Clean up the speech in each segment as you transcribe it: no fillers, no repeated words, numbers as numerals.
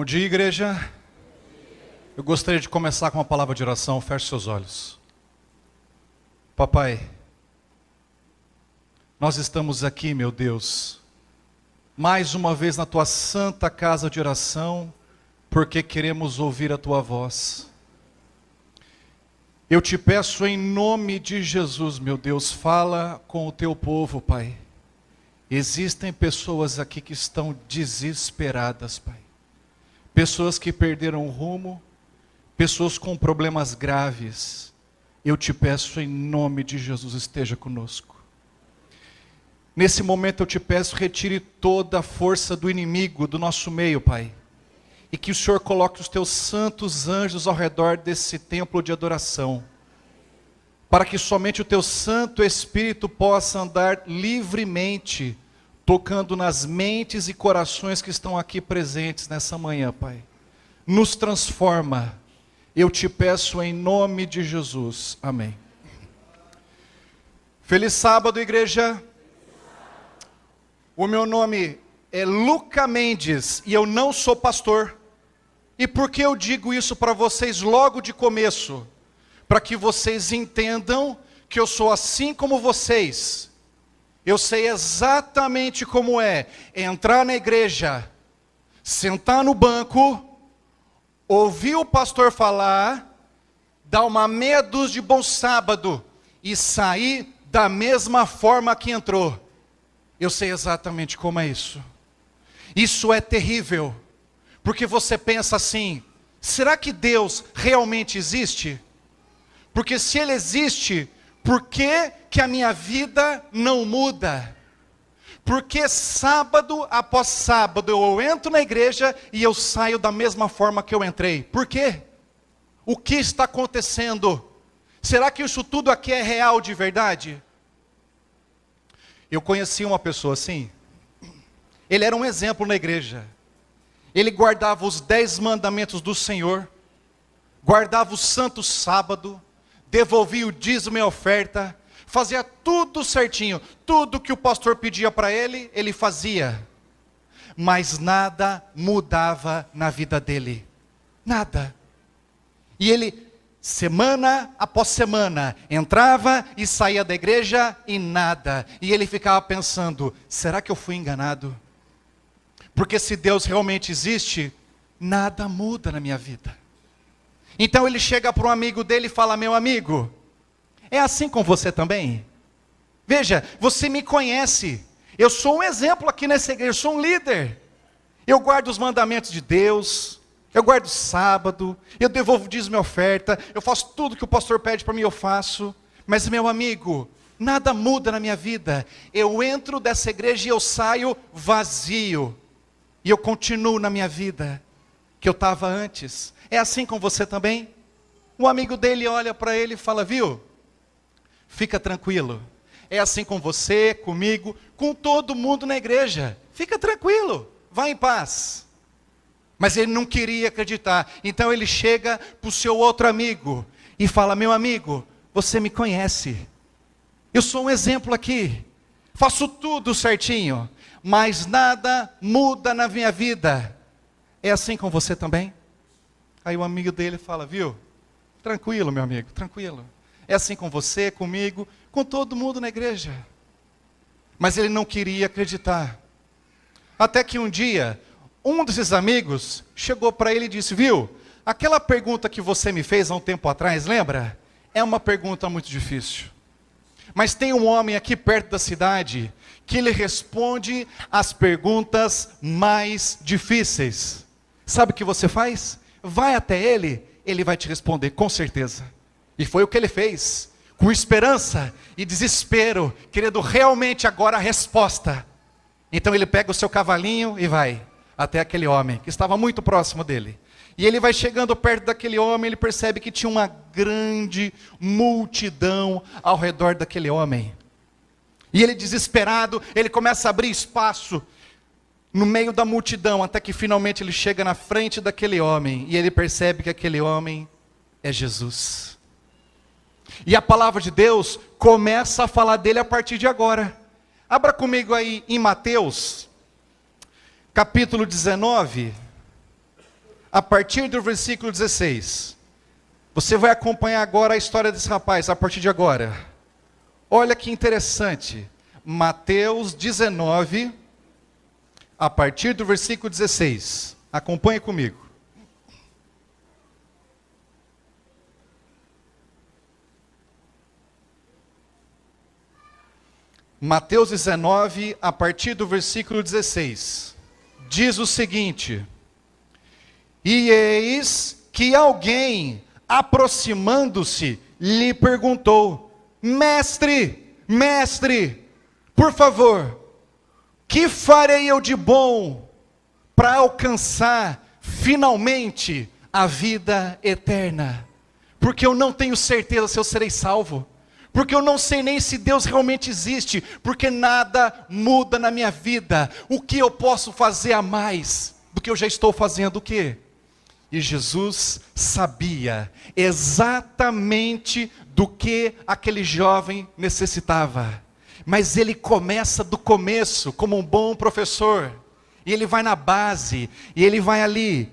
Bom dia, igreja. Eu gostaria de começar com uma palavra de oração. Feche seus olhos. Papai, nós estamos aqui, meu Deus, mais uma vez na tua santa casa de oração, porque queremos ouvir a tua voz. Eu te peço em nome de Jesus, meu Deus, fala com o teu povo, Pai. Existem pessoas aqui que estão desesperadas, Pai. Pessoas que perderam o rumo, pessoas com problemas graves. Eu te peço em nome de Jesus, esteja conosco. Nesse momento eu te peço, retire toda a força do inimigo do nosso meio, Pai. E que o Senhor coloque os teus santos anjos ao redor desse templo de adoração. Para que somente o teu Santo Espírito possa andar livremente, tocando nas mentes e corações que estão aqui presentes nessa manhã, Pai. Nos transforma. Eu te peço em nome de Jesus. Amém. Feliz sábado, igreja. O meu nome é Luca Mendes e eu não sou pastor. E por que eu digo isso para vocês logo de começo? Para que vocês entendam que eu sou assim como vocês. Eu sei exatamente como é entrar na igreja, sentar no banco, ouvir o pastor falar, dar uma meia dúzia de bom sábado e sair da mesma forma que entrou. Eu sei exatamente como é isso. Isso é terrível, porque você pensa assim, será que Deus realmente existe? Porque se Ele existe, por que a minha vida não muda? Porque sábado após sábado eu entro na igreja e eu saio da mesma forma que eu entrei. Por quê? O que está acontecendo? Será que isso tudo aqui é real de verdade? Eu conheci uma pessoa assim. Ele era um exemplo na igreja. Ele guardava os 10 mandamentos do Senhor, guardava o santo sábado, devolvia o dízimo e a oferta, fazia tudo certinho, tudo que o pastor pedia para ele, ele fazia. Mas nada mudava na vida dele, nada. E ele, semana após semana, entrava e saía da igreja e nada. E ele ficava pensando, será que eu fui enganado? Porque se Deus realmente existe, nada muda na minha vida. Então ele chega para um amigo dele e fala, meu amigo, é assim com você também? Veja, você me conhece, eu sou um exemplo aqui nessa igreja, eu sou um líder. Eu guardo os mandamentos de Deus, eu guardo o sábado, eu devolvo dízimo e oferta, eu faço tudo que o pastor pede para mim, eu faço. Mas meu amigo, nada muda na minha vida. Eu entro dessa igreja e eu saio vazio. E eu continuo na minha vida que eu estava antes. É assim com você também? O amigo dele olha para ele e fala, viu? Fica tranquilo. É assim com você, comigo, com todo mundo na igreja. Fica tranquilo, vá em paz. Mas ele não queria acreditar. Então ele chega para o seu outro amigo e fala, meu amigo, você me conhece. Eu sou um exemplo aqui. Faço tudo certinho, mas nada muda na minha vida. É assim com você também? Aí o amigo dele fala, viu? Tranquilo, meu amigo, tranquilo. É assim com você, comigo, com todo mundo na igreja. Mas ele não queria acreditar. Até que um dia, um desses amigos chegou para ele e disse, viu? Aquela pergunta que você me fez há um tempo atrás, lembra? É uma pergunta muito difícil. Mas tem um homem aqui perto da cidade que ele responde as perguntas mais difíceis. Sabe o que você faz? Vai até ele, ele vai te responder, com certeza. E foi o que ele fez, com esperança e desespero, querendo realmente agora a resposta. Então ele pega o seu cavalinho e vai até aquele homem, que estava muito próximo dele. E ele vai chegando perto daquele homem, ele percebe que tinha uma grande multidão ao redor daquele homem. E ele desesperado, ele começa a abrir espaço no meio da multidão, até que finalmente ele chega na frente daquele homem, e ele percebe que aquele homem é Jesus. E a palavra de Deus começa a falar dele a partir de agora. Abra comigo aí em Mateus, capítulo 19. a partir do versículo 16. Você vai acompanhar agora a história desse rapaz, a partir de agora. Olha que interessante. Mateus 19, a partir do versículo 16. Acompanhe comigo. Mateus 19, a partir do versículo 16. Diz o seguinte: E eis que alguém, aproximando-se, lhe perguntou: Mestre, mestre, por favor, que farei eu de bom para alcançar finalmente a vida eterna? Porque eu não tenho certeza se eu serei salvo. Porque eu não sei nem se Deus realmente existe. Porque nada muda na minha vida. O que eu posso fazer a mais do que eu já estou fazendo? O quê? E Jesus sabia exatamente do que aquele jovem necessitava. Mas ele começa do começo, como um bom professor. E ele vai na base, e ele vai ali,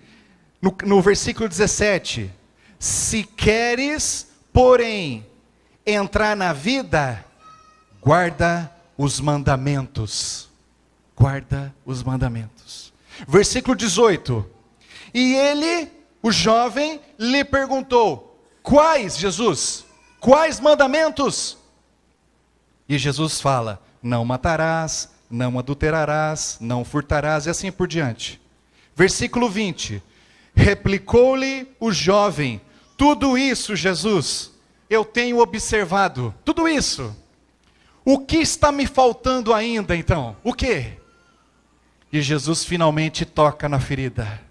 no versículo 17. Se queres, porém, entrar na vida, guarda os mandamentos. Guarda os mandamentos. Versículo 18. E ele, o jovem, lhe perguntou: quais, Jesus? Quais mandamentos? E Jesus fala: não matarás, não adulterarás, não furtarás, e assim por diante. Versículo 20. Replicou-lhe o jovem: tudo isso, Jesus, eu tenho observado. Tudo isso. O que está me faltando ainda, então? O quê? E Jesus finalmente toca na ferida.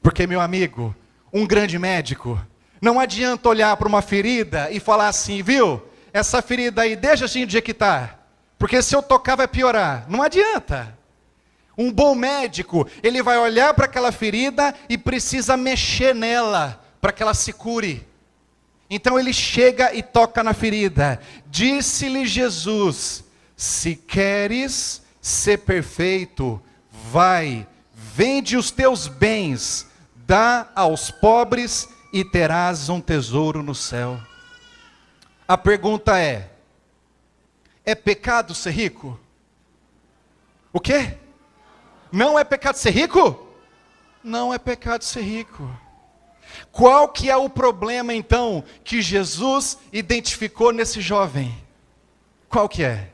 Porque, meu amigo, um grande médico, não adianta olhar para uma ferida e falar assim: viu, essa ferida aí, deixa assim do jeito que está, porque se eu tocar vai piorar. Não adianta. Um bom médico, ele vai olhar para aquela ferida e precisa mexer nela, para que ela se cure. Então ele chega e toca na ferida. Disse-lhe Jesus: se queres ser perfeito, vai, vende os teus bens, dá aos pobres e terás um tesouro no céu. A pergunta é pecado ser rico? O quê? Não é pecado ser rico? Não é pecado ser rico. Qual que é o problema então que Jesus identificou nesse jovem? Qual que é?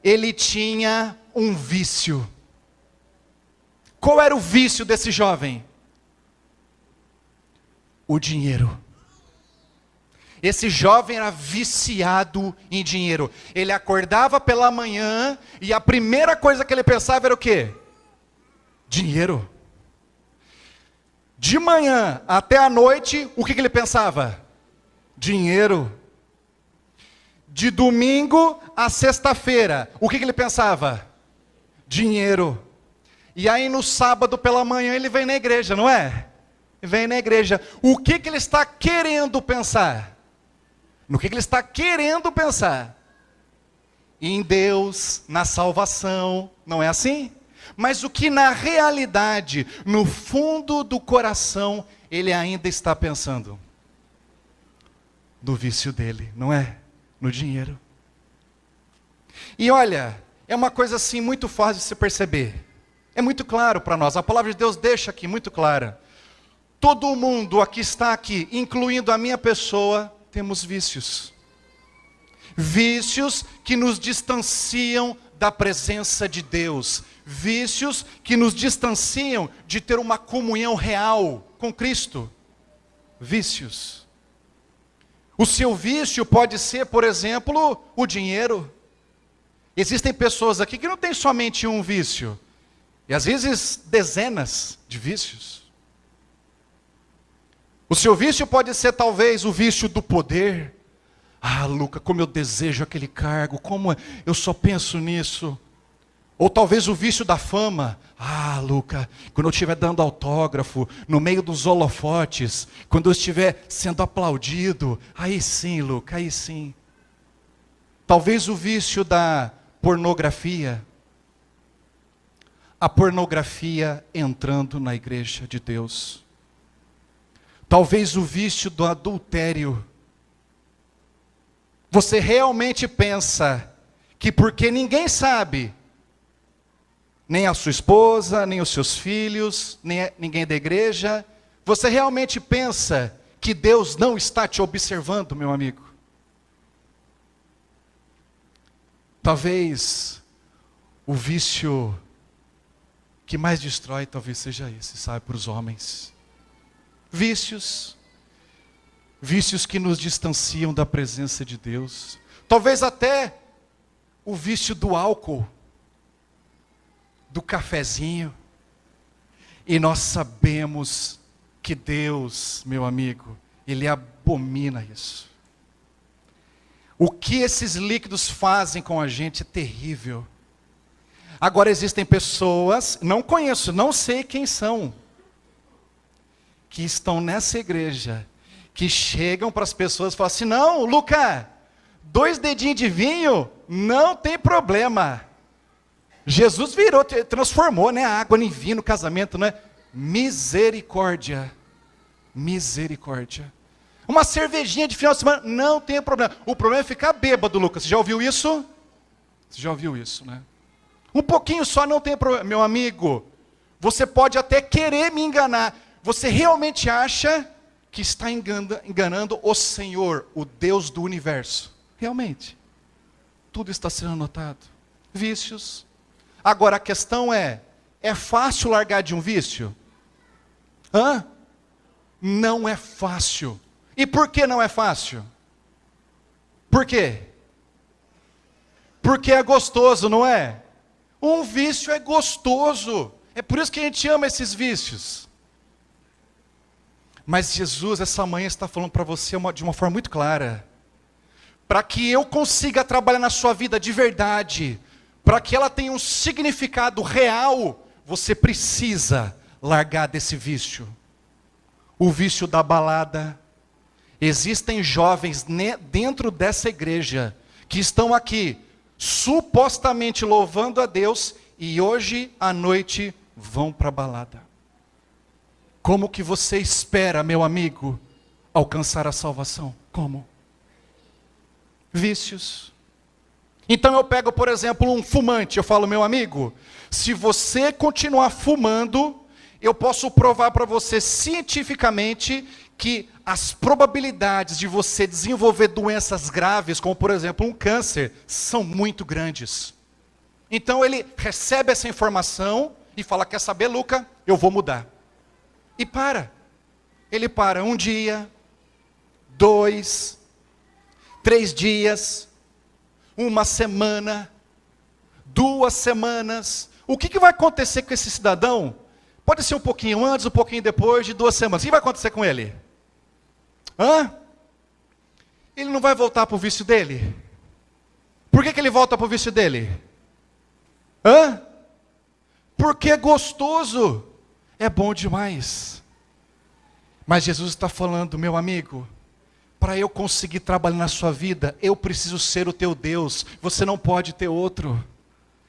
Ele tinha um vício. Qual era o vício desse jovem? O dinheiro. Esse jovem era viciado em dinheiro. Ele acordava pela manhã e a primeira coisa que ele pensava era o quê? Dinheiro. De manhã até a noite, o que ele pensava? Dinheiro. De domingo a sexta-feira, o que ele pensava? Dinheiro. E aí no sábado pela manhã ele vem na igreja, não é? Vem na igreja. O que ele está querendo pensar? No que ele está querendo pensar? Em Deus, na salvação, não é assim? Mas o que na realidade, no fundo do coração, ele ainda está pensando? No vício dele, não é? No dinheiro. E olha, é uma coisa assim muito fácil de se perceber. É muito claro para nós, a palavra de Deus deixa aqui muito clara. Todo mundo aqui está aqui, incluindo a minha pessoa, temos vícios. Vícios que nos distanciam da presença de Deus. Vícios que nos distanciam de ter uma comunhão real com Cristo. Vícios. O seu vício pode ser, por exemplo, o dinheiro. Existem pessoas aqui que não têm somente um vício. E às vezes dezenas de vícios. O seu vício pode ser talvez o vício do poder. Ah, Luca, como eu desejo aquele cargo, como eu só penso nisso. Ou talvez o vício da fama. Ah, Luca, quando eu estiver dando autógrafo, no meio dos holofotes, quando eu estiver sendo aplaudido, aí sim, Luca, aí sim. Talvez o vício da pornografia. a pornografia entrando na igreja de Deus. Talvez o vício do adultério. Você realmente pensa que porque ninguém sabe, nem a sua esposa, nem os seus filhos, nem ninguém da igreja, você realmente pensa que Deus não está te observando, meu amigo? Talvez o vício que mais destrói talvez seja esse, sabe, para os homens. Vícios que nos distanciam da presença de Deus. Talvez até o vício do álcool, do cafezinho. E nós sabemos que Deus, meu amigo, Ele abomina isso. O que esses líquidos fazem com a gente é terrível. Agora existem pessoas, não conheço, não sei quem são, que estão nessa igreja, que chegam para as pessoas e falam assim: não, Luca, 2 dedinhos de vinho, não tem problema. Jesus virou, transformou, né, a água em vinho no casamento, né? Misericórdia. Misericórdia. Uma cervejinha de final de semana, não tem problema. O problema é ficar bêbado, Lucas. Você já ouviu isso? Você já ouviu isso, né? Um pouquinho só não tem problema. Meu amigo, você pode até querer me enganar. Você realmente acha que está enganando o Senhor, o Deus do universo? Realmente. Tudo está sendo anotado. Vícios. Agora a questão é fácil largar de um vício? Não é fácil. E por que não é fácil? Por quê? Porque é gostoso, não é? Um vício é gostoso. É por isso que a gente ama esses vícios. Mas Jesus, essa manhã, está falando para você de uma forma muito clara. Para que eu consiga trabalhar na sua vida de verdade, para que ela tenha um significado real, você precisa largar desse vício. O vício da balada. Existem jovens dentro dessa igreja que estão aqui supostamente louvando a Deus e hoje à noite vão para a balada. Como que você espera, meu amigo, alcançar a salvação? Como? Vícios. Então eu pego, por exemplo, um fumante, eu falo: meu amigo, se você continuar fumando, eu posso provar para você cientificamente que as probabilidades de você desenvolver doenças graves, como por exemplo um câncer, são muito grandes. Então ele recebe essa informação e fala: quer saber, Luca, eu vou mudar. E para. Ele para 1 dia, 2, 3 dias, 1 semana, 2 semanas. O que vai acontecer com esse cidadão? Pode ser um pouquinho antes, um pouquinho depois de 2 semanas. O que vai acontecer com ele? Ele não vai voltar para o vício dele? Por que ele volta para o vício dele? Porque é gostoso. É bom demais. Mas Jesus está falando: meu amigo, para eu conseguir trabalhar na sua vida, eu preciso ser o teu Deus. Você não pode ter outro.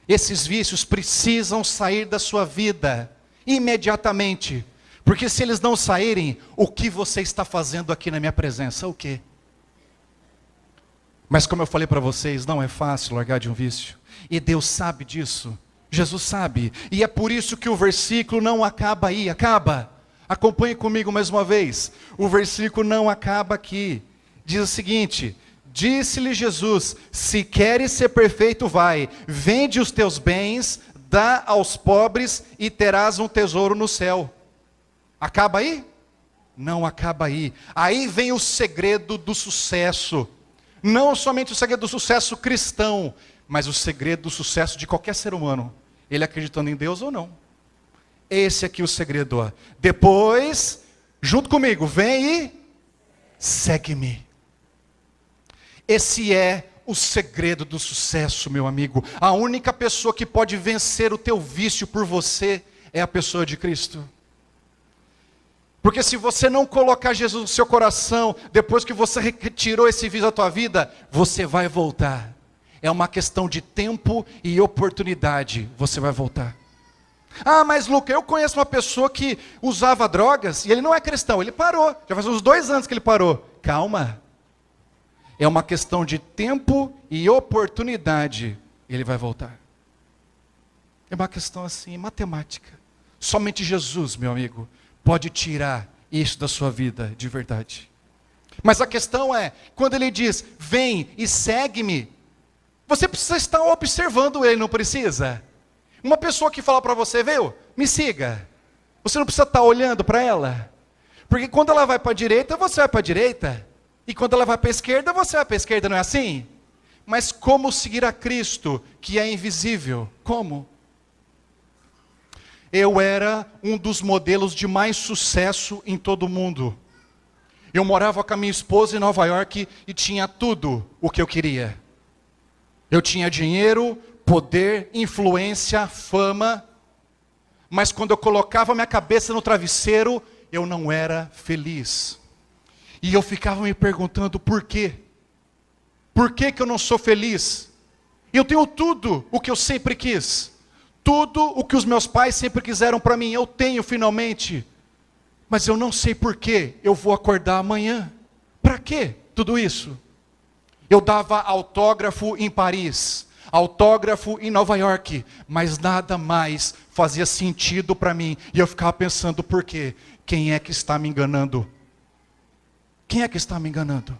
Esses vícios precisam sair da sua vida imediatamente. Porque se eles não saírem, o que você está fazendo aqui na minha presença? O quê? Mas como eu falei para vocês, não é fácil largar de um vício. E Deus sabe disso. Jesus sabe. E é por isso que o versículo não acaba aí. Acaba. Acompanhe comigo mais uma vez. O versículo não acaba aqui. Diz o seguinte: disse-lhe Jesus: se queres ser perfeito, vai, vende os teus bens, dá aos pobres e terás um tesouro no céu. Acaba aí? Não acaba aí. Aí vem o segredo do sucesso. Não somente o segredo do sucesso cristão, mas o segredo do sucesso de qualquer ser humano. Ele acreditando em Deus ou não. Esse aqui é o segredo. Ó. Depois, junto comigo, vem e segue-me. Esse é o segredo do sucesso, meu amigo. A única pessoa que pode vencer o teu vício por você é a pessoa de Cristo. Porque se você não colocar Jesus no seu coração, depois que você retirou esse vício da tua vida, você vai voltar. É uma questão de tempo e oportunidade, você vai voltar. Ah, mas Luca, eu conheço uma pessoa que usava drogas e ele não é cristão, ele parou. Já faz uns 2 anos que ele parou. Calma. É uma questão de tempo e oportunidade. Ele vai voltar. É uma questão assim, matemática. Somente Jesus, meu amigo, pode tirar isso da sua vida de verdade. Mas a questão é, quando ele diz, vem e segue-me, você precisa estar observando ele, não precisa? Uma pessoa que fala para você, veio, me siga. Você não precisa estar olhando para ela. Porque quando ela vai para a direita, você vai para a direita. E quando ela vai para a esquerda, você vai para a esquerda, não é assim? Mas como seguir a Cristo, que é invisível? Como? Eu era um dos modelos de mais sucesso em todo o mundo. Eu morava com a minha esposa em Nova York e tinha tudo o que eu queria. Eu tinha dinheiro, poder, influência, fama. Mas quando eu colocava minha cabeça no travesseiro, eu não era feliz. E eu ficava me perguntando por quê? Por que que eu não sou feliz? Eu tenho tudo o que eu sempre quis. Tudo o que os meus pais sempre quiseram para mim, eu tenho finalmente. Mas eu não sei por que eu vou acordar amanhã. Para quê tudo isso? Eu dava autógrafo em Paris, autógrafo em Nova York, mas nada mais fazia sentido para mim. E eu ficava pensando, por quê? Quem é que está me enganando? Quem é que está me enganando?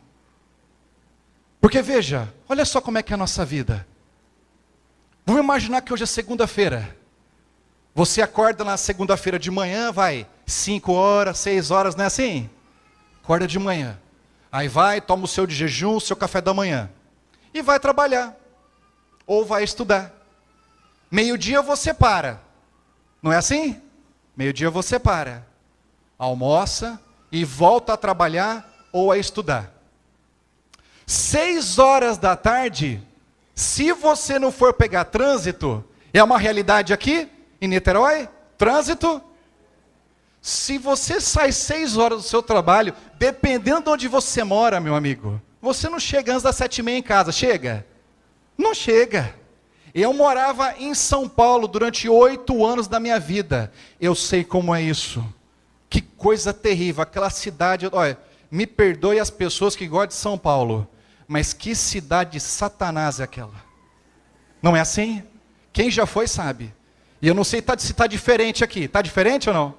Porque veja, olha só como é que é a nossa vida. Vamos imaginar que hoje é segunda-feira. Você acorda na segunda-feira de manhã, vai, 5 horas, 6 horas, não é assim? Acorda de manhã. Aí vai, toma o seu de jejum, o seu café da manhã. E vai trabalhar. Ou vai estudar. Meio-dia você para. Não é assim? Meio-dia você para. Almoça e volta a trabalhar ou a estudar. 6 horas da tarde, se você não for pegar trânsito, é uma realidade aqui, em Niterói, trânsito. Se você sai 6 horas do seu trabalho, dependendo de onde você mora, meu amigo, você não chega antes das 7h30 em casa, chega? Não chega. Eu morava em São Paulo durante 8 anos da minha vida. Eu sei como é isso. Que coisa terrível, aquela cidade, olha, me perdoe as pessoas que gostam de São Paulo, mas que cidade de Satanás é aquela? Não é assim? Quem já foi sabe. E eu não sei se está diferente aqui. Está diferente ou não?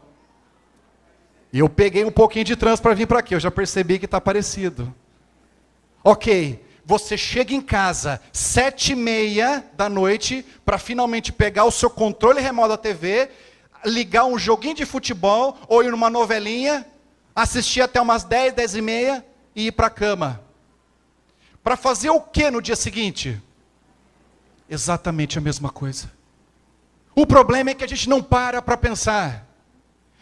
E eu peguei um pouquinho de trânsito para vir para aqui. Eu já percebi que está parecido. Ok, você chega em casa 7h30 da noite para finalmente pegar o seu controle remoto da TV, ligar um joguinho de futebol ou ir numa novelinha, assistir até umas 10, 10h30 e ir para a cama. Para fazer o que no dia seguinte? Exatamente a mesma coisa. O problema é que a gente não para pensar.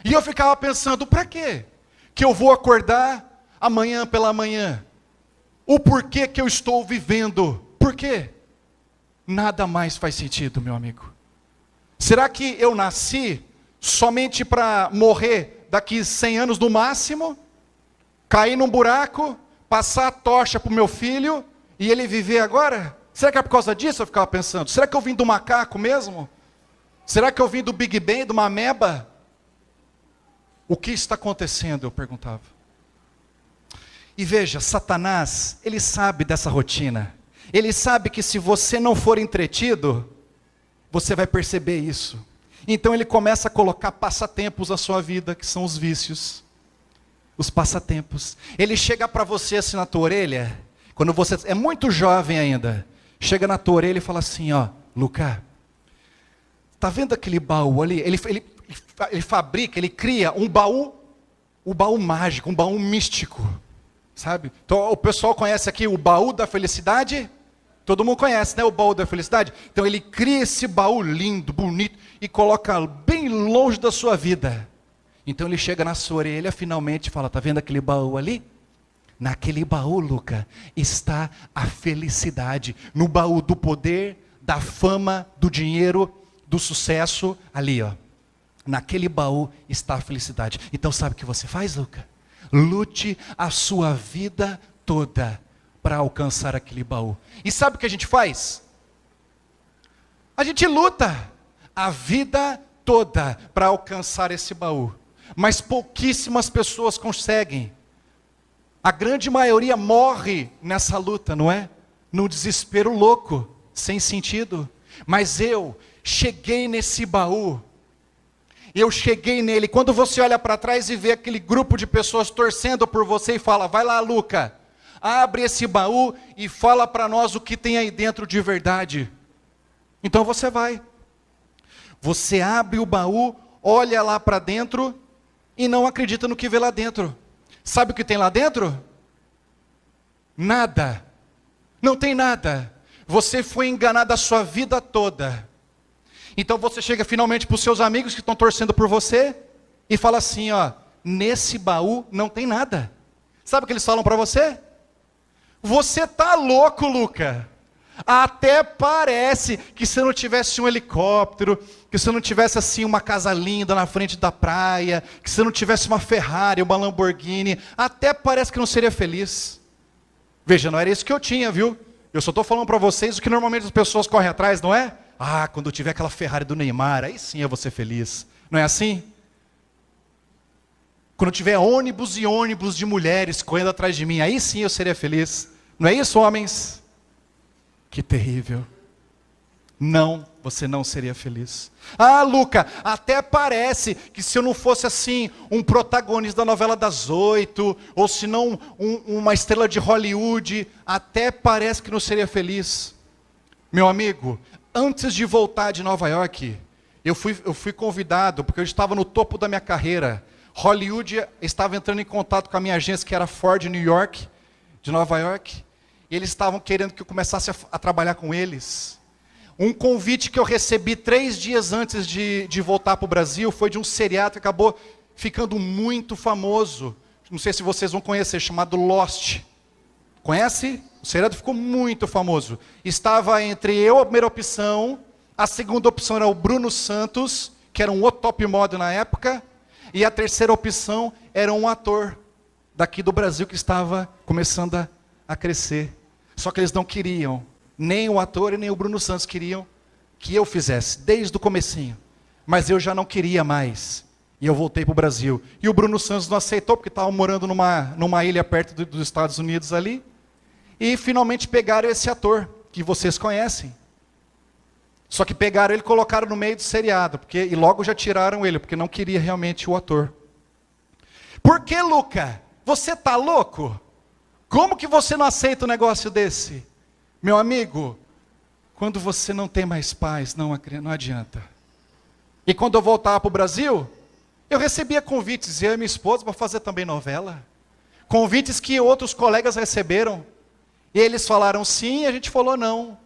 E eu ficava pensando, para quê? Que eu vou acordar amanhã pela manhã. O porquê que eu estou vivendo. Por quê? Nada mais faz sentido, meu amigo. Será que eu nasci somente para morrer daqui 100 anos no máximo? Cair num buraco, passar a tocha para o meu filho e ele viver agora? Será que é por causa disso? Eu ficava pensando. Será que eu vim do macaco mesmo? Será que eu vim do Big Bang, de uma ameba? O que está acontecendo? Eu perguntava. E veja, Satanás, ele sabe dessa rotina. Ele sabe que se você não for entretido, você vai perceber isso. Então ele começa a colocar passatempos na sua vida, que são os vícios. Os passatempos. Ele chega para você assim na tua orelha, quando você é muito jovem ainda, chega na tua orelha e fala assim, ó, Luca, tá vendo aquele baú ali? Ele fabrica, ele cria um baú mágico, um baú místico, sabe? Então o pessoal conhece aqui o baú da felicidade? Todo mundo conhece, né, o baú da felicidade? Então ele cria esse baú lindo, bonito, e coloca bem longe da sua vida. Então ele chega na sua orelha, finalmente, e fala, tá vendo aquele baú ali? Naquele baú, Luca, está a felicidade. No baú do poder, da fama, do dinheiro, do sucesso, ali, ó. Naquele baú está a felicidade. Então sabe o que você faz, Luca? Lute a sua vida toda para alcançar aquele baú. E sabe o que a gente faz? A gente luta a vida toda para alcançar esse baú. Mas pouquíssimas pessoas conseguem. A grande maioria morre nessa luta, não é? Num desespero louco, sem sentido. Mas eu cheguei nesse baú. Eu cheguei nele. Quando você olha para trás e vê aquele grupo de pessoas torcendo por você e fala, vai lá, Luca, abre esse baú e fala para nós o que tem aí dentro de verdade. Então você vai. Você abre o baú, olha lá para dentro e não acredita no que vê lá dentro. Sabe o que tem lá dentro? Nada. Não tem nada. Você foi enganado a sua vida toda. Então você chega finalmente para os seus amigos que estão torcendo por você e fala assim, ó, nesse baú não tem nada. Sabe o que eles falam para você? Você tá louco, Luca. Até parece que se não tivesse um helicóptero, que se não tivesse assim uma casa linda na frente da praia, que se não tivesse uma Ferrari, uma Lamborghini, até parece que não seria feliz. Veja, não era isso que eu tinha, viu? Eu só estou falando para vocês o que normalmente as pessoas correm atrás, não é? Ah, quando eu tiver aquela Ferrari do Neymar, aí sim eu vou ser feliz. Não é assim? Quando tiver ônibus e ônibus de mulheres correndo atrás de mim, aí sim eu seria feliz. Não é isso, homens? Que terrível. Não, você não seria feliz. Ah, Luca, até parece que se eu não fosse assim, um protagonista da novela das 8, ou se não uma estrela de Hollywood, até parece que não seria feliz. Meu amigo, antes de voltar de Nova York, eu fui convidado, porque eu estava no topo da minha carreira. Hollywood estava entrando em contato com a minha agência, que era Ford New York, de Nova York, e eles estavam querendo que eu começasse a trabalhar com eles. Um convite que eu recebi 3 dias antes de voltar para o Brasil, foi de um seriado que acabou ficando muito famoso. Não sei se vocês vão conhecer, chamado Lost. Conhece? O seriado ficou muito famoso. Estava entre eu, a primeira opção, a segunda opção era o Bruno Santos, que era um outro top model na época, e a terceira opção era um ator daqui do Brasil que estava começando a crescer. Só que eles não queriam, nem o ator e nem o Bruno Santos queriam que eu fizesse, desde o comecinho. Mas eu já não queria mais, e eu voltei para o Brasil. E o Bruno Santos não aceitou, porque estava morando numa ilha perto dos Estados Unidos ali, e finalmente pegaram esse ator, que vocês conhecem. Só que pegaram ele e colocaram no meio do seriado, e logo já tiraram ele, porque não queria realmente o ator. Por que, Luca? Você está louco? Como que você não aceita um negócio desse? Meu amigo, quando você não tem mais paz, não adianta. E quando eu voltava para o Brasil, eu recebia convites, eu e minha esposa, para fazer também novela. Convites que outros colegas receberam. E eles falaram sim, e a gente falou não.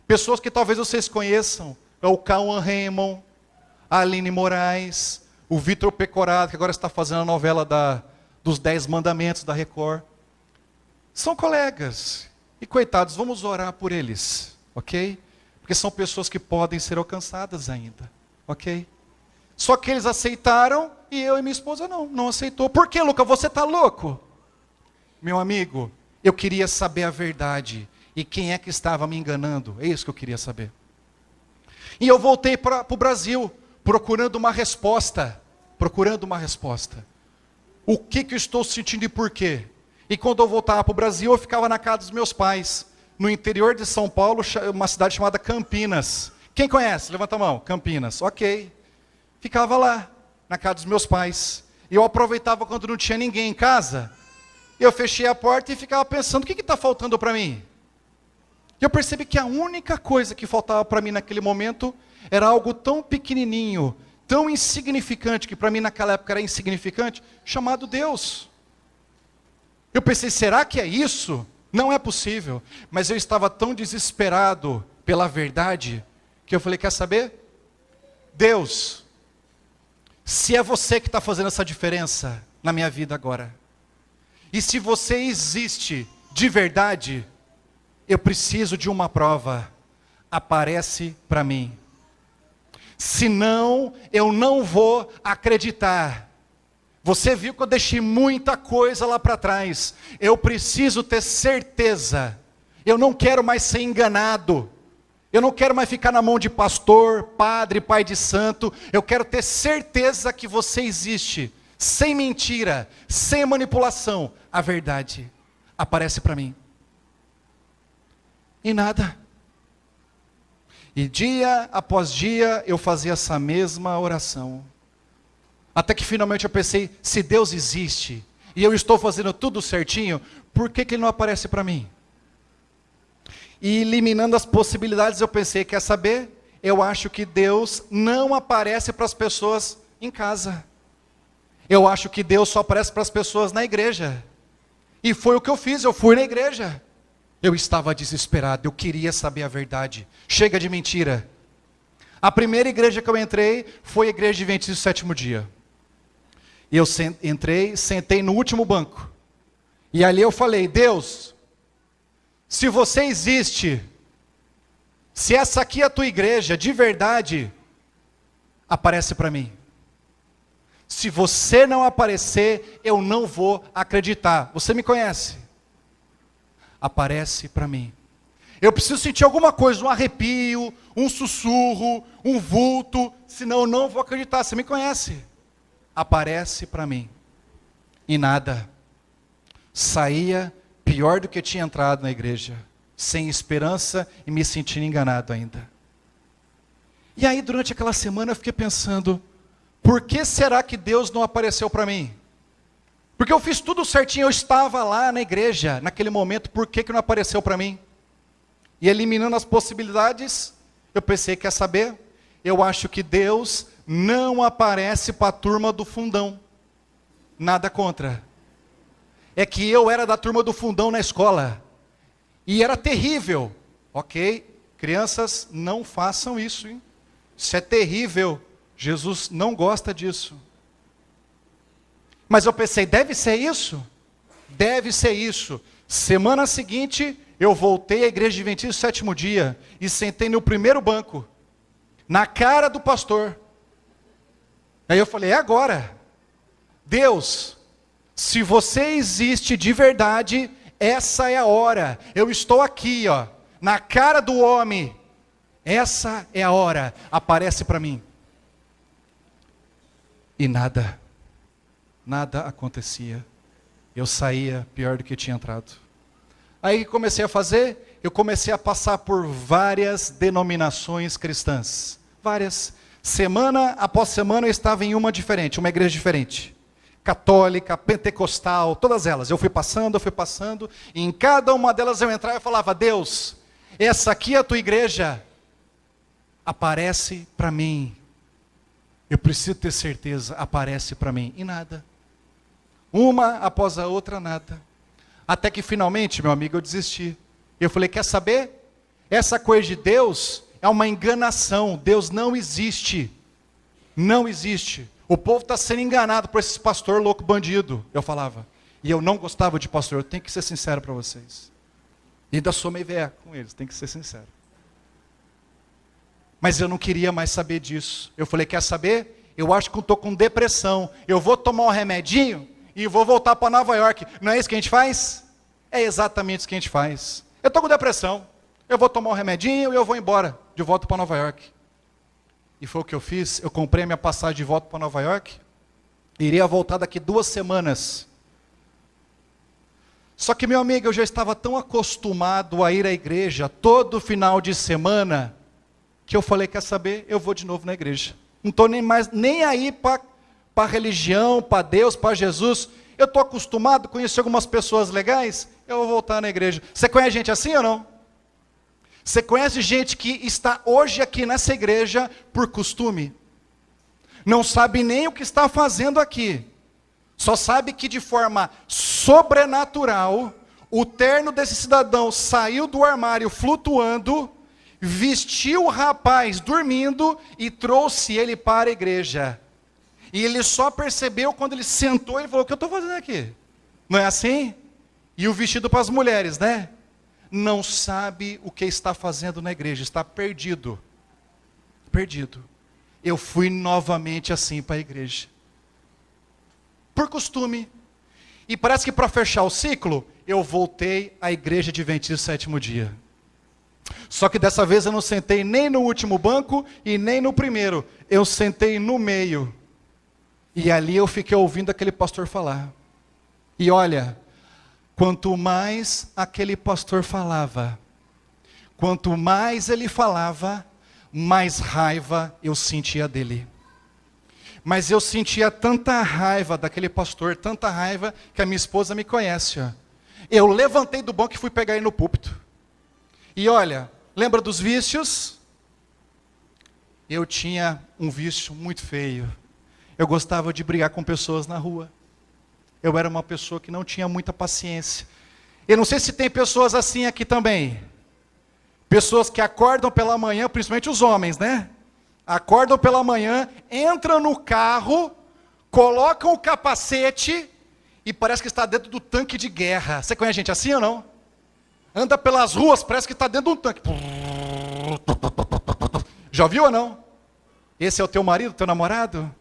Pessoas que talvez vocês conheçam, é o Cauã Raymond, a Aline Moraes, o Vitor Pecoraro, que agora está fazendo a novela dos 10 Mandamentos da Record. São colegas, e coitados, vamos orar por eles, ok? Porque são pessoas que podem ser alcançadas ainda, ok? Só que eles aceitaram, e eu e minha esposa não aceitou. Por que, Luca, você está louco? Meu amigo, eu queria saber a verdade, e quem é que estava me enganando, é isso que eu queria saber. E eu voltei para o Brasil, procurando uma resposta, O que eu estou sentindo e por quê? E quando eu voltava para o Brasil, eu ficava na casa dos meus pais, no interior de São Paulo, uma cidade chamada Campinas. Quem conhece? Levanta a mão. Campinas, ok. Ficava lá, na casa dos meus pais. E eu aproveitava quando não tinha ninguém em casa. Eu fechei a porta e ficava pensando, o que está faltando para mim? E eu percebi que a única coisa que faltava para mim naquele momento era algo tão pequenininho, tão insignificante, que para mim naquela época era insignificante, chamado Deus. Eu pensei, será que é isso? Não é possível. Mas eu estava tão desesperado pela verdade, que eu falei, quer saber? Deus, se é você que está fazendo essa diferença na minha vida agora, e se você existe de verdade, eu preciso de uma prova. Aparece para mim. Senão, eu não vou acreditar. Você viu que eu deixei muita coisa lá para trás. Eu preciso ter certeza. Eu não quero mais ser enganado. Eu não quero mais ficar na mão de pastor, padre, pai de santo. Eu quero ter certeza que você existe, sem mentira, sem manipulação. A verdade aparece para mim. E nada. E dia após dia eu fazia essa mesma oração. Até que finalmente eu pensei, se Deus existe, e eu estou fazendo tudo certinho, por que Ele não aparece para mim? E eliminando as possibilidades, eu pensei, quer saber? Eu acho que Deus não aparece para as pessoas em casa. Eu acho que Deus só aparece para as pessoas na igreja. E foi o que eu fiz, eu fui na igreja. Eu estava desesperado, eu queria saber a verdade. Chega de mentira. A primeira igreja que eu entrei foi a igreja Adventista do Sétimo Dia. E eu entrei, sentei no último banco. E ali eu falei, Deus, se você existe, se essa aqui é a tua igreja, de verdade, aparece para mim. Se você não aparecer, eu não vou acreditar. Você me conhece? Aparece para mim. Eu preciso sentir alguma coisa, um arrepio, um sussurro, um vulto, senão eu não vou acreditar. Você me conhece? Aparece para mim. E nada. Saía pior do que tinha entrado na igreja, sem esperança e me sentindo enganado ainda. E aí durante aquela semana eu fiquei pensando, por que será que Deus não apareceu para mim? Porque eu fiz tudo certinho, eu estava lá na igreja, naquele momento, por que não apareceu para mim? E eliminando as possibilidades, eu pensei, quer saber? Eu acho que Deus não aparece para a turma do fundão. Nada contra. É que eu era da turma do fundão na escola. E era terrível. Ok? Crianças, não façam isso, hein? Isso é terrível. Jesus não gosta disso. Mas eu pensei, deve ser isso? Deve ser isso. Semana seguinte, eu voltei à igreja Adventista do Sétimo Dia e sentei no primeiro banco, na cara do pastor. Aí eu falei, é agora. Deus, se você existe de verdade, essa é a hora. Eu estou aqui, ó, na cara do homem. Essa é a hora. Aparece para mim. E nada acontecia. Eu saía pior do que tinha entrado. Aí comecei a fazer, eu comecei a passar por várias denominações cristãs. Várias. Semana após semana eu estava em uma diferente, uma igreja diferente. Católica, pentecostal, todas elas. Eu fui passando, e em cada uma delas eu entrava e falava, Deus, essa aqui é a tua igreja, aparece para mim. Eu preciso ter certeza, aparece para mim. E nada. Uma após a outra, nada. Até que finalmente, meu amigo, eu desisti. Eu falei, quer saber? Essa coisa de Deus é uma enganação. Deus não existe. Não existe. O povo está sendo enganado por esse pastor louco bandido. Eu falava. E eu não gostava de pastor. Eu tenho que ser sincero para vocês. E ainda sou meio velho com eles, tenho que ser sincero. Mas eu não queria mais saber disso. Eu falei, quer saber? Eu acho que eu estou com depressão. Eu vou tomar um remedinho e vou voltar para Nova York. Não é isso que a gente faz? É exatamente isso que a gente faz. Eu estou com depressão. Eu vou tomar um remedinho e eu vou embora, de volta para Nova York. E foi o que eu fiz. Eu comprei a minha passagem de volta para Nova York. Iria voltar daqui 2 semanas. Só que, meu amigo, eu já estava tão acostumado a ir à igreja todo final de semana, que eu falei, quer saber? Eu vou de novo na igreja. Não estou nem aí para a religião, para Deus, para Jesus. Eu estou acostumado a conhecer algumas pessoas legais, eu vou voltar na igreja. Você conhece gente assim ou não? Você conhece gente que está hoje aqui nessa igreja por costume? Não sabe nem o que está fazendo aqui. Só sabe que de forma sobrenatural, o terno desse cidadão saiu do armário flutuando, vestiu o rapaz dormindo e trouxe ele para a igreja. E ele só percebeu quando ele sentou e falou, o que eu estou fazendo aqui? Não é assim? E o vestido para as mulheres, né? Não sabe o que está fazendo na igreja, está perdido. Perdido. Eu fui novamente assim para a igreja. Por costume. E parece que para fechar o ciclo, eu voltei à igreja Adventista do Sétimo Dia. Só que dessa vez eu não sentei nem no último banco e nem no primeiro. Eu sentei no meio. E ali eu fiquei ouvindo aquele pastor falar. E olha, quanto mais aquele pastor falava, quanto mais ele falava, mais raiva eu sentia dele. Mas eu sentia tanta raiva daquele pastor, tanta raiva, que a minha esposa me conhece. Ó. Eu levantei do banco e fui pegar ele no púlpito. E olha, lembra dos vícios? Eu tinha um vício muito feio. Eu gostava de brigar com pessoas na rua. Eu era uma pessoa que não tinha muita paciência. Eu não sei se tem pessoas assim aqui também. Pessoas que acordam pela manhã, principalmente os homens, né? Acordam pela manhã, entram no carro, colocam o capacete e parece que está dentro do tanque de guerra. Você conhece gente assim ou não? Anda pelas ruas, parece que está dentro de um tanque. Já ouviu ou não? Esse é o teu marido, teu namorado?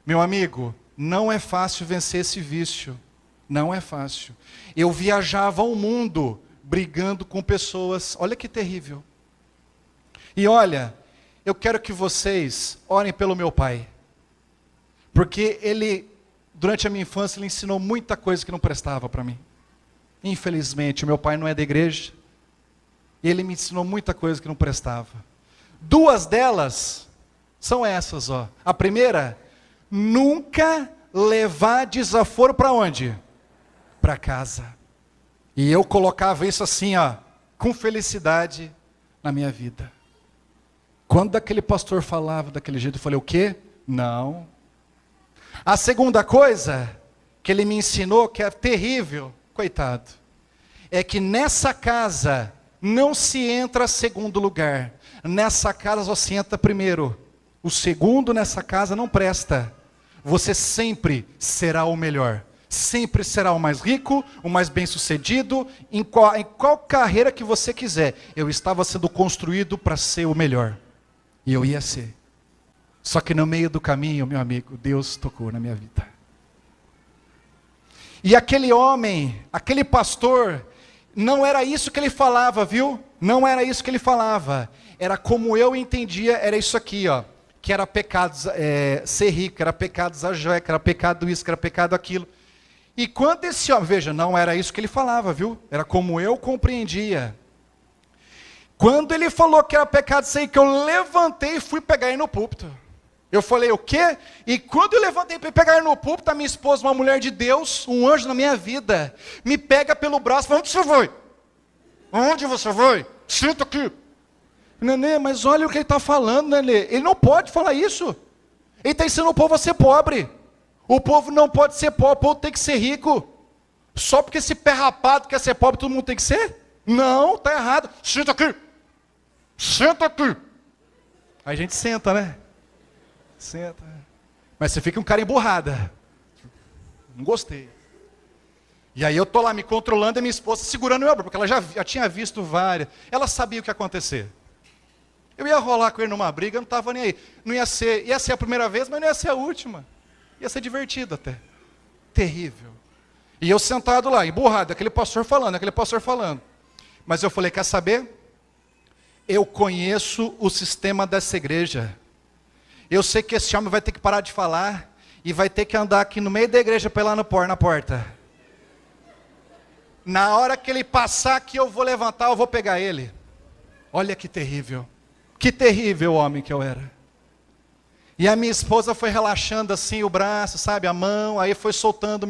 Meu amigo, não é fácil vencer esse vício. Não é fácil. Eu viajava o mundo brigando com pessoas. Olha que terrível. E olha, eu quero que vocês orem pelo meu pai. Porque ele, durante a minha infância, ele ensinou muita coisa que não prestava para mim. Infelizmente, o meu pai não é da igreja. E ele me ensinou muita coisa que não prestava. Duas delas são essas, ó. A primeira, nunca levar desaforo para onde? Para casa. E eu colocava isso assim, ó, com felicidade na minha vida. Quando aquele pastor falava daquele jeito, eu falei, o quê? Não. A segunda coisa que ele me ensinou, que é terrível, coitado, é que nessa casa não se entra segundo lugar. Nessa casa só se entra primeiro. O segundo nessa casa não presta. Você sempre será o melhor. Sempre será o mais rico, o mais bem-sucedido, em qual carreira que você quiser. Eu estava sendo construído para ser o melhor. E eu ia ser. Só que no meio do caminho, meu amigo, Deus tocou na minha vida. E aquele homem, aquele pastor, não era isso que ele falava, viu? Não era isso que ele falava. Era como eu entendia, era isso aqui, ó. Que era pecado ser rico, era pecado usar joia, que era pecado isso, que era pecado aquilo. E quando esse homem, veja, não era isso que ele falava, viu? Era como eu compreendia. Quando ele falou que era pecado ser rico, eu levantei e fui pegar ele no púlpito. Eu falei, o quê? E quando eu levantei para pegar ele no púlpito, a minha esposa, uma mulher de Deus, um anjo na minha vida, me pega pelo braço e fala, onde você vai? Onde você vai? Senta aqui. Nenê, mas olha o que ele está falando, Nenê. Ele não pode falar isso. Ele está ensinando o povo a ser pobre. O povo não pode ser pobre, o povo tem que ser rico. Só porque esse pé rapado quer ser pobre, todo mundo tem que ser? Não, está errado. Senta aqui. Senta aqui. Aí a gente senta, né? Senta. Mas você fica um cara emburrada. Não gostei. E aí eu estou lá me controlando e minha esposa segurando o meu braço, porque ela já tinha visto várias. Ela sabia o que ia acontecer. Eu ia rolar com ele numa briga, eu não estava nem aí. Não ia ser a primeira vez, mas não ia ser a última. Ia ser divertido até. Terrível. E eu sentado lá, emburrado, aquele pastor falando. Mas eu falei, quer saber? Eu conheço o sistema dessa igreja. Eu sei que esse homem vai ter que parar de falar e vai ter que andar aqui no meio da igreja para ir lá na porta. Na hora que ele passar aqui, eu vou levantar, eu vou pegar ele. Olha que terrível. Que terrível homem que eu era. E a minha esposa foi relaxando assim o braço, sabe, a mão, aí foi soltando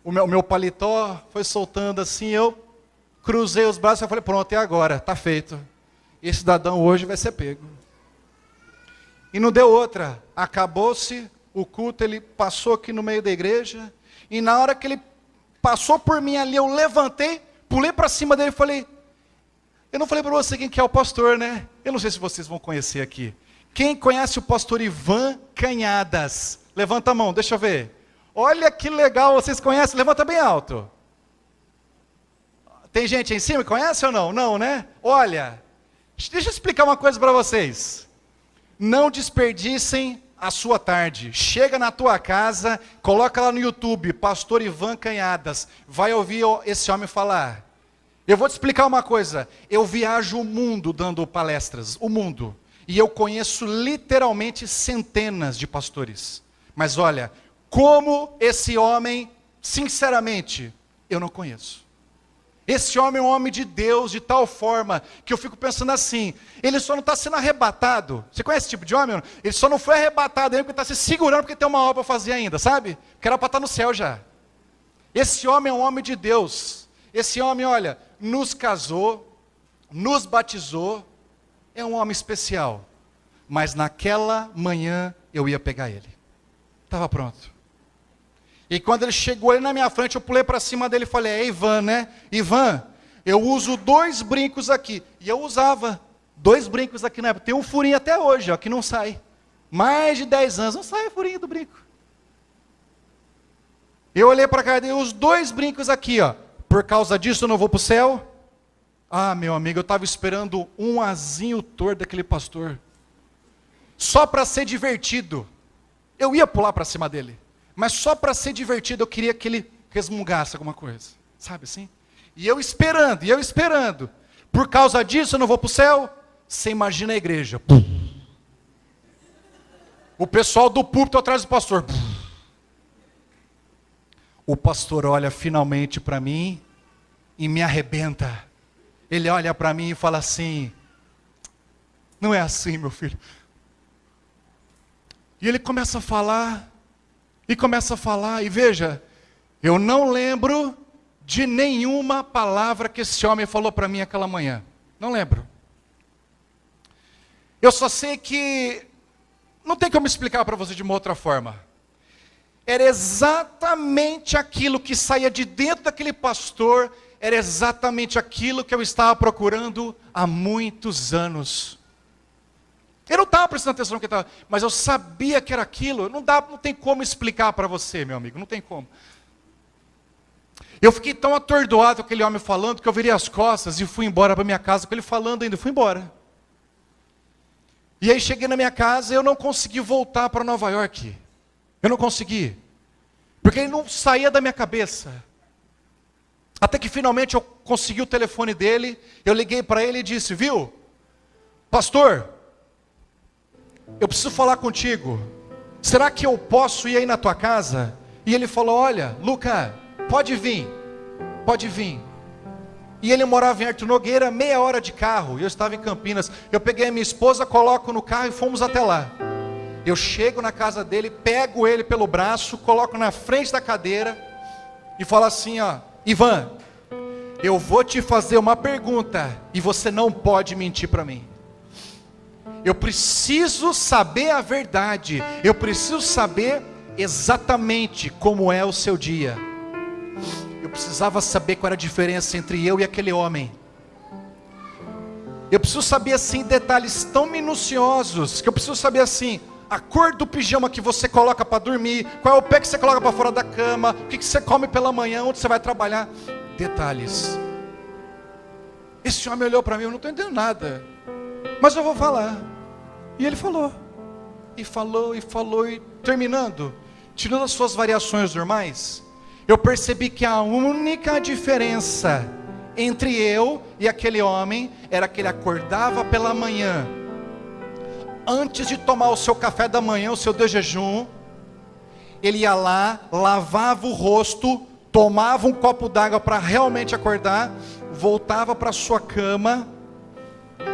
o meu paletó, foi soltando assim, eu cruzei os braços e falei, pronto, e agora? Está feito. Esse cidadão hoje vai ser pego. E não deu outra. Acabou-se o culto, ele passou aqui no meio da igreja, e na hora que ele passou por mim ali, eu levantei, pulei para cima dele e falei, eu não falei para você quem que é o pastor, né? Eu não sei se vocês vão conhecer aqui. Quem conhece o pastor Ivan Canhadas? Levanta a mão, deixa eu ver. Olha que legal, vocês conhecem? Levanta bem alto. Tem gente aí em cima que conhece ou não? Não, né? Olha, deixa eu explicar uma coisa para vocês. Não desperdicem a sua tarde. Chega na tua casa, coloca lá no YouTube, pastor Ivan Canhadas. Vai ouvir esse homem falar. Eu vou te explicar uma coisa. Eu viajo o mundo dando palestras, o mundo. E eu conheço literalmente centenas de pastores. Mas olha, como esse homem, sinceramente, eu não conheço. Esse homem é um homem de Deus de tal forma que eu fico pensando assim, ele só não está sendo arrebatado. Você conhece esse tipo de homem? Ele só não foi arrebatado ainda porque está se segurando porque tem uma obra para fazer ainda, sabe? Que era para estar no céu já. Esse homem é um homem de Deus. Esse homem, olha, nos casou, nos batizou, é um homem especial. Mas naquela manhã eu ia pegar ele. Estava pronto. E quando ele chegou ali na minha frente, eu pulei para cima dele e falei, é Ivan, né? Ivan, eu uso 2 brincos aqui. E eu usava 2 brincos aqui na época. Tem um furinho até hoje, ó, que não sai. Mais de 10 anos, não sai o furinho do brinco. Eu olhei para cá e dei os 2 brincos aqui, ó. Por causa disso eu não vou para o céu? Ah, meu amigo, eu estava esperando um azinho torto daquele pastor. Só para ser divertido. Eu ia pular para cima dele. Mas só para ser divertido, eu queria que ele resmungasse alguma coisa. Sabe assim? E eu esperando. Por causa disso eu não vou para o céu? Você imagina a igreja. O pessoal do púlpito atrás do pastor. O pastor olha finalmente para mim e me arrebenta. Ele olha para mim e fala assim, não é assim, meu filho. E ele começa a falar, e veja, eu não lembro de nenhuma palavra que esse homem falou para mim aquela manhã. Não lembro. Eu só sei que, não tem como explicar para você de uma outra forma. Era exatamente aquilo que saía de dentro daquele pastor, era exatamente aquilo que eu estava procurando há muitos anos. Eu não estava prestando atenção no que estava, mas eu sabia que era aquilo. Não tem como explicar para você, meu amigo, não tem como. Eu fiquei tão atordoado com aquele homem falando, que eu virei as costas e fui embora para minha casa, com ele falando ainda, fui embora. E aí cheguei na minha casa e eu não consegui voltar para Nova York. Eu não consegui. Porque ele não saía da minha cabeça. Até que finalmente eu consegui o telefone dele, eu liguei para ele e disse, viu, pastor, eu preciso falar contigo. Será que eu posso ir aí na tua casa? E ele falou, olha, Luca, pode vir. E ele morava em Artur Nogueira, meia hora de carro, e eu estava em Campinas. Eu peguei a minha esposa, coloco no carro e fomos até lá. Eu chego na casa dele, pego ele pelo braço, coloco na frente da cadeira e falo assim, ó, Ivan, eu vou te fazer uma pergunta e você não pode mentir para mim. Eu preciso saber a verdade, eu preciso saber exatamente como é o seu dia. Eu precisava saber qual era a diferença entre eu e aquele homem. Eu preciso saber assim detalhes tão minuciosos, que eu preciso saber assim, a cor do pijama que você coloca para dormir, qual é o pé que você coloca para fora da cama, o que você come pela manhã, onde você vai trabalhar. Detalhes. Esse homem olhou para mim, eu não estou entendendo nada, mas eu vou falar. E ele falou, e terminando, tirando as suas variações normais, eu percebi que a única diferença entre eu e aquele homem era que ele acordava pela manhã, antes de tomar o seu café da manhã, o seu de jejum, ele ia lá, lavava o rosto, tomava um copo d'água para realmente acordar, voltava para sua cama,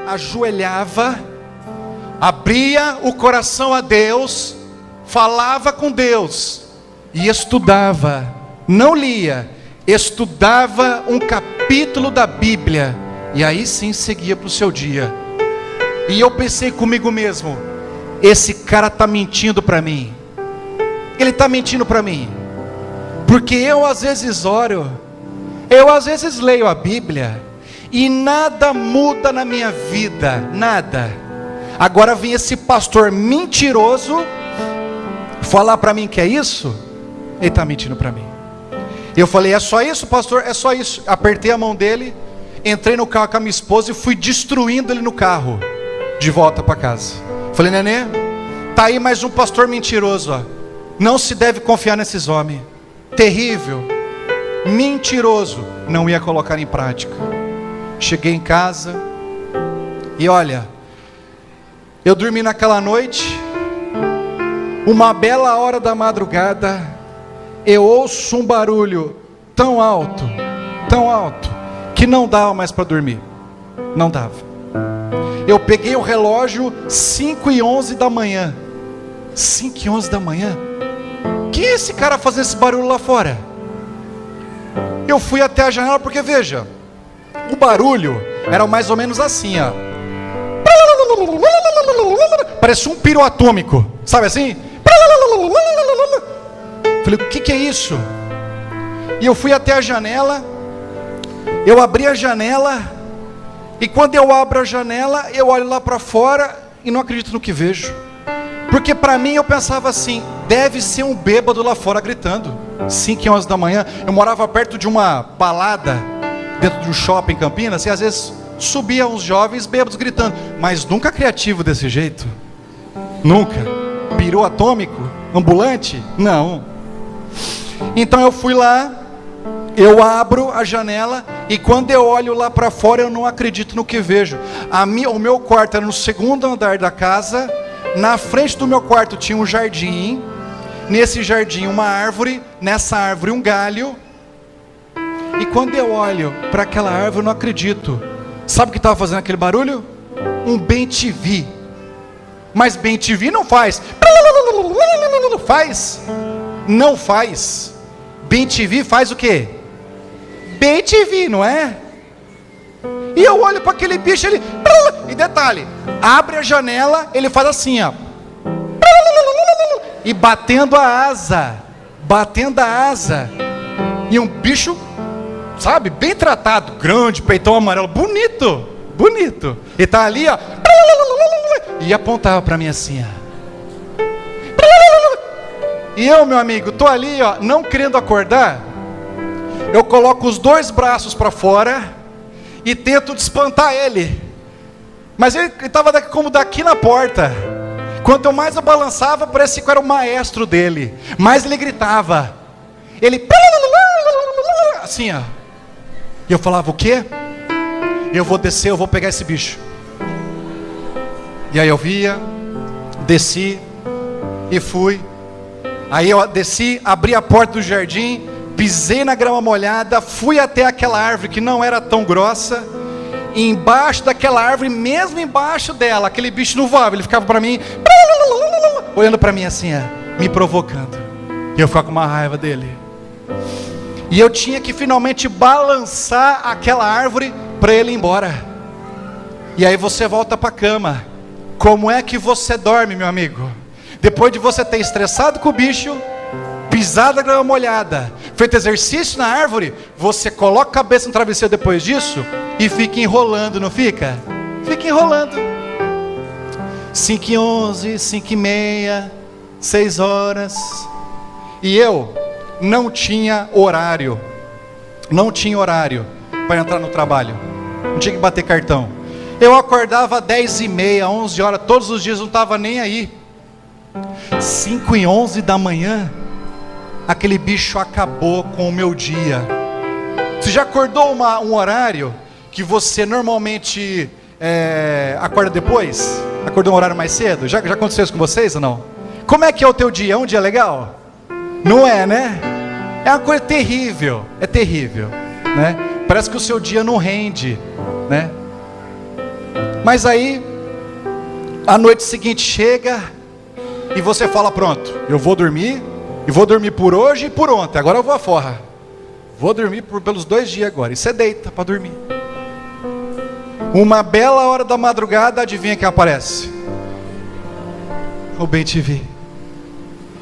ajoelhava, abria o coração a Deus, falava com Deus e estudava, não lia, estudava um capítulo da Bíblia e aí sim seguia para o seu dia. E eu pensei comigo mesmo, esse cara está mentindo para mim, ele está mentindo para mim, porque eu às vezes oro, eu às vezes leio a Bíblia e nada muda na minha vida, nada. Agora vem esse pastor mentiroso falar para mim que é isso, ele está mentindo para mim. Eu falei, é só isso, pastor? É só isso. Apertei a mão dele, entrei no carro com a minha esposa e fui destruindo ele no carro, de volta para casa. Falei, nenê, tá aí mais um pastor mentiroso, ó. Não se deve confiar nesses homens. Terrível, mentiroso, não ia colocar em prática. Cheguei em casa e olha, eu dormi naquela noite, uma bela hora da madrugada, eu ouço um barulho tão alto, que não dava mais para dormir, não dava. Eu peguei o relógio, 5h11 da manhã, 5h11 da manhã, que é esse cara fazendo esse barulho lá fora? Eu fui até a janela, porque veja, o barulho era mais ou menos assim, ó. Parecia um piro atômico, sabe assim? Falei, o que é isso? E eu fui até a janela, eu abri a janela, e quando eu abro a janela, eu olho lá para fora e não acredito no que vejo. Porque para mim eu pensava assim, deve ser um bêbado lá fora gritando. 5h11 da manhã, eu morava perto de uma balada, dentro de um shopping em Campinas, e às vezes subiam uns jovens bêbados gritando, mas nunca criativo desse jeito. Nunca. Pirou atômico? Ambulante? Não. Então eu fui lá, eu abro a janela, e quando eu olho lá para fora, eu não acredito no que vejo. O meu quarto era no segundo andar da casa, na frente do meu quarto tinha um jardim, nesse jardim uma árvore, nessa árvore um galho, e quando eu olho para aquela árvore, eu não acredito. Sabe o que estava fazendo aquele barulho? Um bem-te-vi. Mas bem-te-vi não faz. Faz? Não faz. Bem-te-vi faz o quê? Bem-te-vi, não é? E eu olho para aquele bicho, ele... E detalhe, abre a janela, ele faz assim, ó. E batendo a asa. E um bicho, sabe, bem tratado, grande, peitão amarelo, bonito. E tá ali, ó. E apontava para mim assim, ó. E eu, meu amigo, tô ali, ó, não querendo acordar. Eu coloco os 2 braços para fora e tento espantar ele. Mas ele estava como daqui na porta. Quanto mais eu balançava, parecia que eu era o maestro dele. Mais ele gritava. Ele... Assim, ó. E eu falava, o quê? Eu vou descer, eu vou pegar esse bicho. E aí eu via, desci e fui. Aí eu desci, abri a porta do jardim, pisei na grama molhada, fui até aquela árvore que não era tão grossa. E embaixo daquela árvore, mesmo embaixo dela, aquele bicho não voava, ele ficava para mim, olhando para mim assim, ó, me provocando. E eu ficava com uma raiva dele. E eu tinha que finalmente balançar aquela árvore para ele ir embora. E aí você volta para a cama. Como é que você dorme, meu amigo? Depois de você ter estressado com o bicho, pisado na grama molhada, feito exercício na árvore, você coloca a cabeça no travesseiro depois disso e fica enrolando, não fica? Fica enrolando. 5h11, 5h30, 6 horas. E eu não tinha horário. Não tinha horário para entrar no trabalho. Não tinha que bater cartão. Eu acordava 10h30, 11 horas, todos os dias, não estava nem aí. 5h11 da manhã, aquele bicho acabou com o meu dia. Você já acordou um horário que você normalmente acorda depois? Acordou um horário mais cedo? Já aconteceu isso com vocês ou não? Como é que é o teu dia? É um dia legal? Não é, né? É uma coisa terrível. É terrível, né? Parece que o seu dia não rende, né? Mas aí a noite seguinte chega e você fala, pronto, eu vou dormir, e vou dormir por hoje e por ontem, agora eu vou à forra. Vou dormir pelos 2 dias agora. E você deita para dormir. Uma bela hora da madrugada, adivinha quem aparece? O bem-te-vi.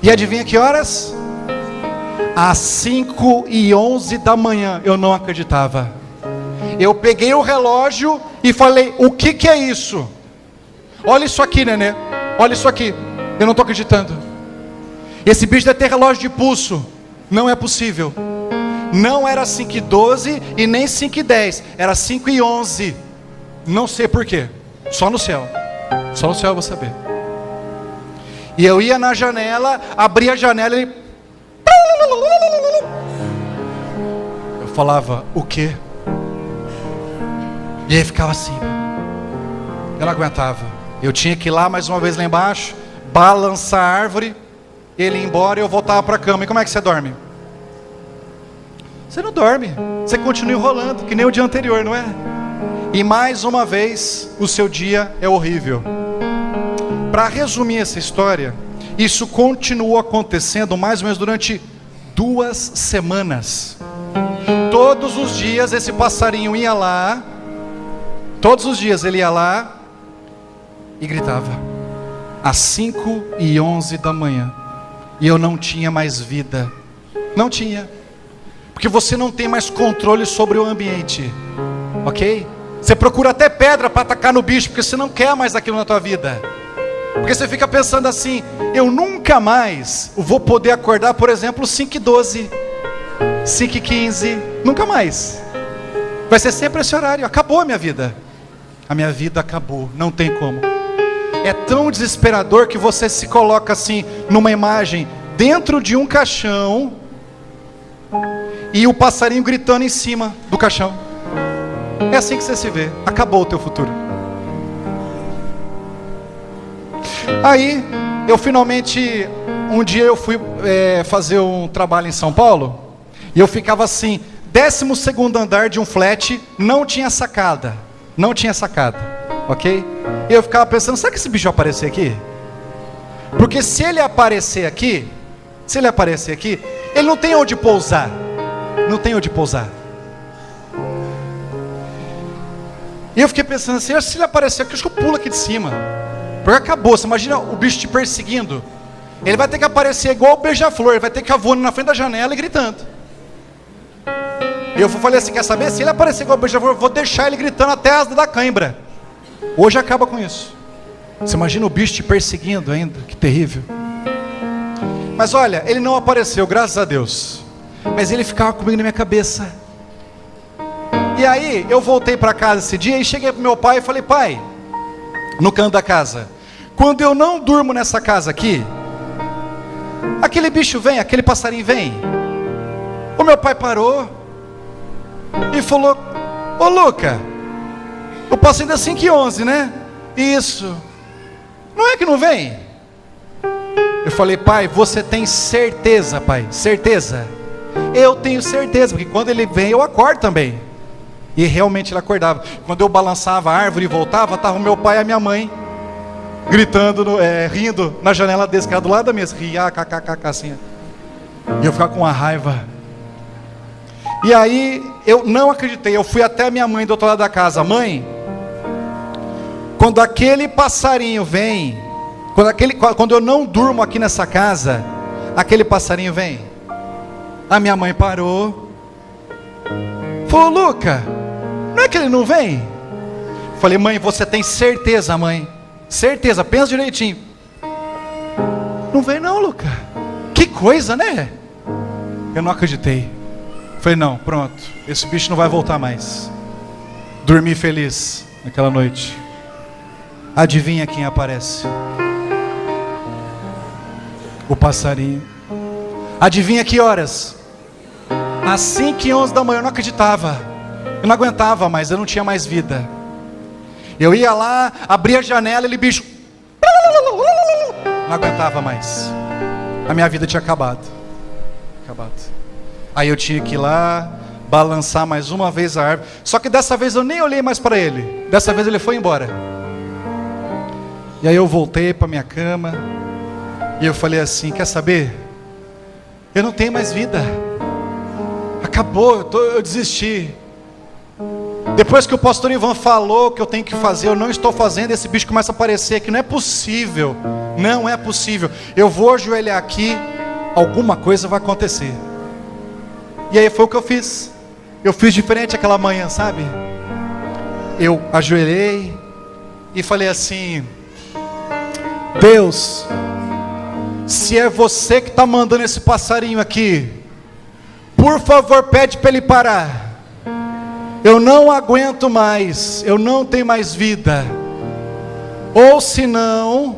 E adivinha que horas? Às 5h11 da manhã. Eu não acreditava. Eu peguei o relógio e falei, o que é isso? Olha isso aqui, nenê. Olha isso aqui. Eu não estou acreditando. Esse bicho deve ter relógio de pulso. Não é possível. Não era 5h12 e nem 5h10. Era 5h11. Não sei porquê. Só no céu. Só no céu eu vou saber. E eu ia na janela, abria a janela e... Eu falava, o quê? E aí ficava assim. Eu não aguentava. Eu tinha que ir lá mais uma vez lá embaixo, balançar a árvore, ele ir embora e eu voltava para a cama. E como é que você dorme? Você não dorme, você continua enrolando, que nem o dia anterior, não é? E mais uma vez, o seu dia é horrível. Para resumir essa história, isso continuou acontecendo mais ou menos durante 2 semanas. Todos os dias esse passarinho ia lá, todos os dias ele ia lá e gritava, às 5h11 da manhã. E eu não tinha mais vida, não tinha. Porque você não tem mais controle sobre o ambiente, ok? Você procura até pedra para atacar no bicho, porque você não quer mais aquilo na tua vida. Porque você fica pensando assim, eu nunca mais vou poder acordar, por exemplo, 5h12, 5h15, nunca mais. Vai ser sempre esse horário, acabou a minha vida. A minha vida acabou, não tem como. É tão desesperador que você se coloca assim, numa imagem, dentro de um caixão, e o passarinho gritando em cima do caixão. É assim que você se vê, acabou o teu futuro. Aí, eu finalmente, um dia eu fui fazer um trabalho em São Paulo, e eu ficava assim, 12º andar de um flat, não tinha sacada, ok? E eu ficava pensando, será que esse bicho vai aparecer aqui? Porque se ele aparecer aqui, ele não tem onde pousar, E eu fiquei pensando assim, se ele aparecer aqui, acho que eu pulo aqui de cima. Porque acabou, você imagina o bicho te perseguindo. Ele vai ter que aparecer igual o beija-flor, ele vai ter que ficar voando na frente da janela e gritando. E eu falei assim, quer saber? Se ele aparecer igual o beija-flor, eu vou deixar ele gritando até a asa da cãibra. Hoje acaba com isso. Você imagina o bicho te perseguindo ainda, que terrível. Mas olha, ele não apareceu, graças a Deus. Mas ele ficava comigo na minha cabeça. E aí, eu voltei para casa esse dia e cheguei para meu pai e falei, pai, no canto da casa, quando eu não durmo nessa casa aqui, aquele bicho vem, aquele passarinho vem. O meu pai parou e falou, ô Luca, o passarinho é 5h11, né? Isso. Não é que não vem? Eu falei, pai, você tem certeza, pai? Certeza? Eu tenho certeza, porque quando ele vem eu acordo também. E realmente ele acordava. Quando eu balançava a árvore e voltava, estava o meu pai e a minha mãe gritando, rindo na janela desse cara do lado da mesa, ria, kkkk, assim. E eu ficava com uma raiva. E aí eu não acreditei, eu fui até a minha mãe do outro lado da casa. Mãe, quando aquele passarinho vem, quando eu não durmo aqui nessa casa, aquele passarinho vem. A minha mãe parou, falou, Luca, não é que ele não vem? Falei, mãe, você tem certeza, mãe? Certeza, pensa direitinho. Não vem não, Luca. Que coisa, né? Eu não acreditei. Falei, não, pronto, esse bicho não vai voltar mais. Dormi feliz naquela noite. Adivinha quem aparece? O passarinho. Adivinha que horas? Às 5h11 da manhã. Eu não acreditava. Eu não aguentava mais, eu não tinha mais vida. Eu ia lá, abria a janela, ele bicho, não aguentava mais. A minha vida tinha acabado. Aí eu tinha que ir lá, balançar mais uma vez a árvore. Só que dessa vez eu nem olhei mais para ele. Dessa vez ele foi embora. E aí eu voltei para minha cama. E eu falei assim, quer saber? Eu não tenho mais vida. Acabou, eu desisti. Depois que o pastor Ivan falou que eu tenho que fazer, eu não estou fazendo, esse bicho começa a aparecer aqui, não é possível, não é possível, eu vou ajoelhar aqui, alguma coisa vai acontecer. E aí foi o que eu fiz diferente aquela manhã, sabe? Eu ajoelhei e falei assim, Deus, se é você que está mandando esse passarinho aqui, por favor pede para ele parar. Eu não aguento mais, eu não tenho mais vida. Ou se não,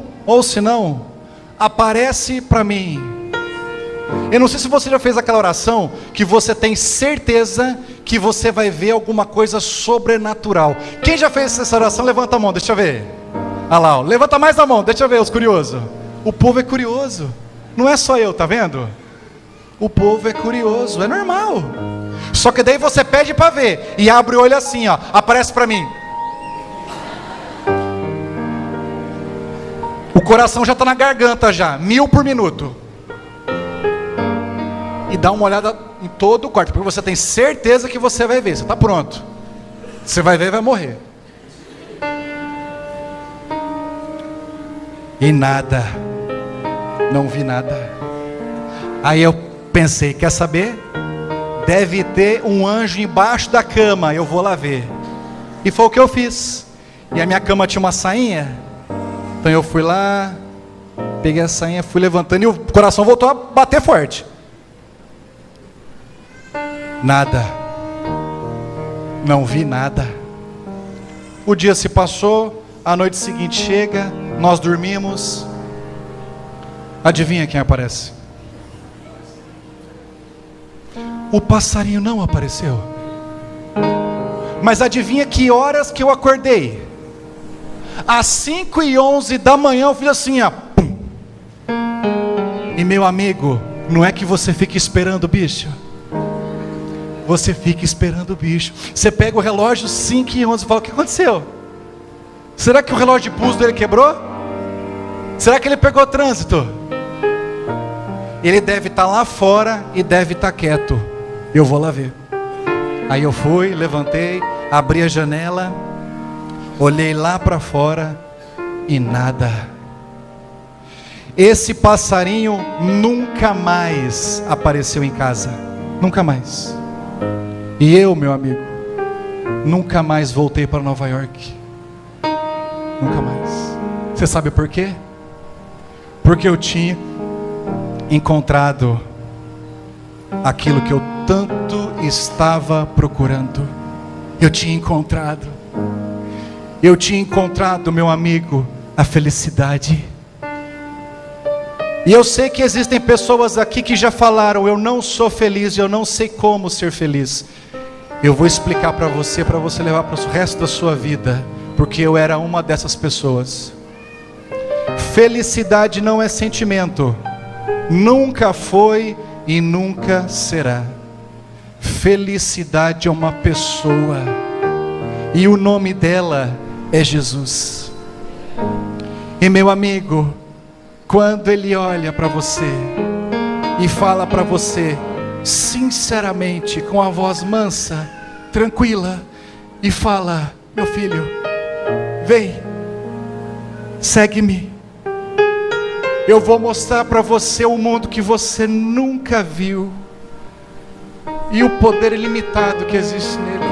aparece para mim. Eu não sei se você já fez aquela oração que você tem certeza que você vai ver alguma coisa sobrenatural. Quem já fez essa oração, levanta a mão, deixa eu ver. Olha lá, ó. Levanta mais a mão, deixa eu ver os curiosos. O povo é curioso, não é só eu, tá vendo? O povo é curioso, é normal. Só que daí você pede para ver, e abre o olho assim, ó, aparece para mim. O coração já está na garganta já, 1000 por minuto. E dá uma olhada em todo o quarto, porque você tem certeza que você vai ver, você está pronto. Você vai ver e vai morrer. E nada, não vi nada. Aí eu pensei, quer saber? Deve ter um anjo embaixo da cama, eu vou lá ver. E foi o que eu fiz. E a minha cama tinha uma sainha. Então eu fui lá, peguei a sainha, fui levantando e o coração voltou a bater forte. Nada. Não vi nada. O dia se passou, a noite seguinte chega, nós dormimos. Adivinha quem aparece? O passarinho não apareceu. Mas adivinha que horas que eu acordei? Às 5h11 da manhã eu fiz assim, ó, pum. E meu amigo, não é que você fica esperando o bicho. Você fica esperando o bicho. Você pega o relógio 5h11 e fala, o que aconteceu? Será que o relógio de pulso dele quebrou? Será que ele pegou trânsito? Ele deve estar lá fora e deve estar quieto. Eu vou lá ver. Aí eu fui, levantei, abri a janela, olhei lá para fora e nada. Esse passarinho nunca mais apareceu em casa. Nunca mais. E eu, meu amigo, nunca mais voltei para Nova York. Nunca mais. Você sabe por quê? Porque eu tinha encontrado aquilo que eu tanto estava procurando. Eu tinha encontrado, meu amigo, a felicidade. E eu sei que existem pessoas aqui que já falaram, eu não sou feliz, eu não sei como ser feliz. Eu vou explicar para você levar para o resto da sua vida, porque eu era uma dessas pessoas. Felicidade não é sentimento, nunca foi e nunca será. Felicidade é uma pessoa, e o nome dela é Jesus. E meu amigo, quando Ele olha para você e fala para você sinceramente, com a voz mansa, tranquila, e fala, meu filho, vem, segue-me, eu vou mostrar para você um mundo que você nunca viu, e o poder ilimitado que existe nele.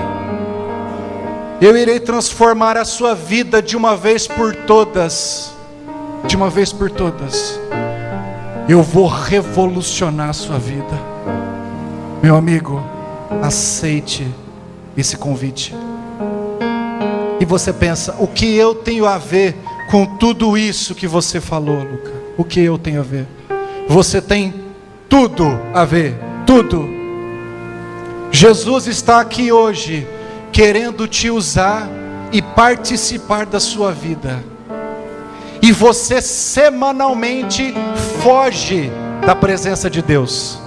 Eu irei transformar a sua vida de uma vez por todas. De uma vez por todas. Eu vou revolucionar a sua vida. Meu amigo, aceite esse convite. E você pensa, o que eu tenho a ver com tudo isso que você falou, Luca? O que eu tenho a ver? Você tem tudo a ver, tudo. Jesus está aqui hoje, querendo te usar e participar da sua vida. E você semanalmente foge da presença de Deus.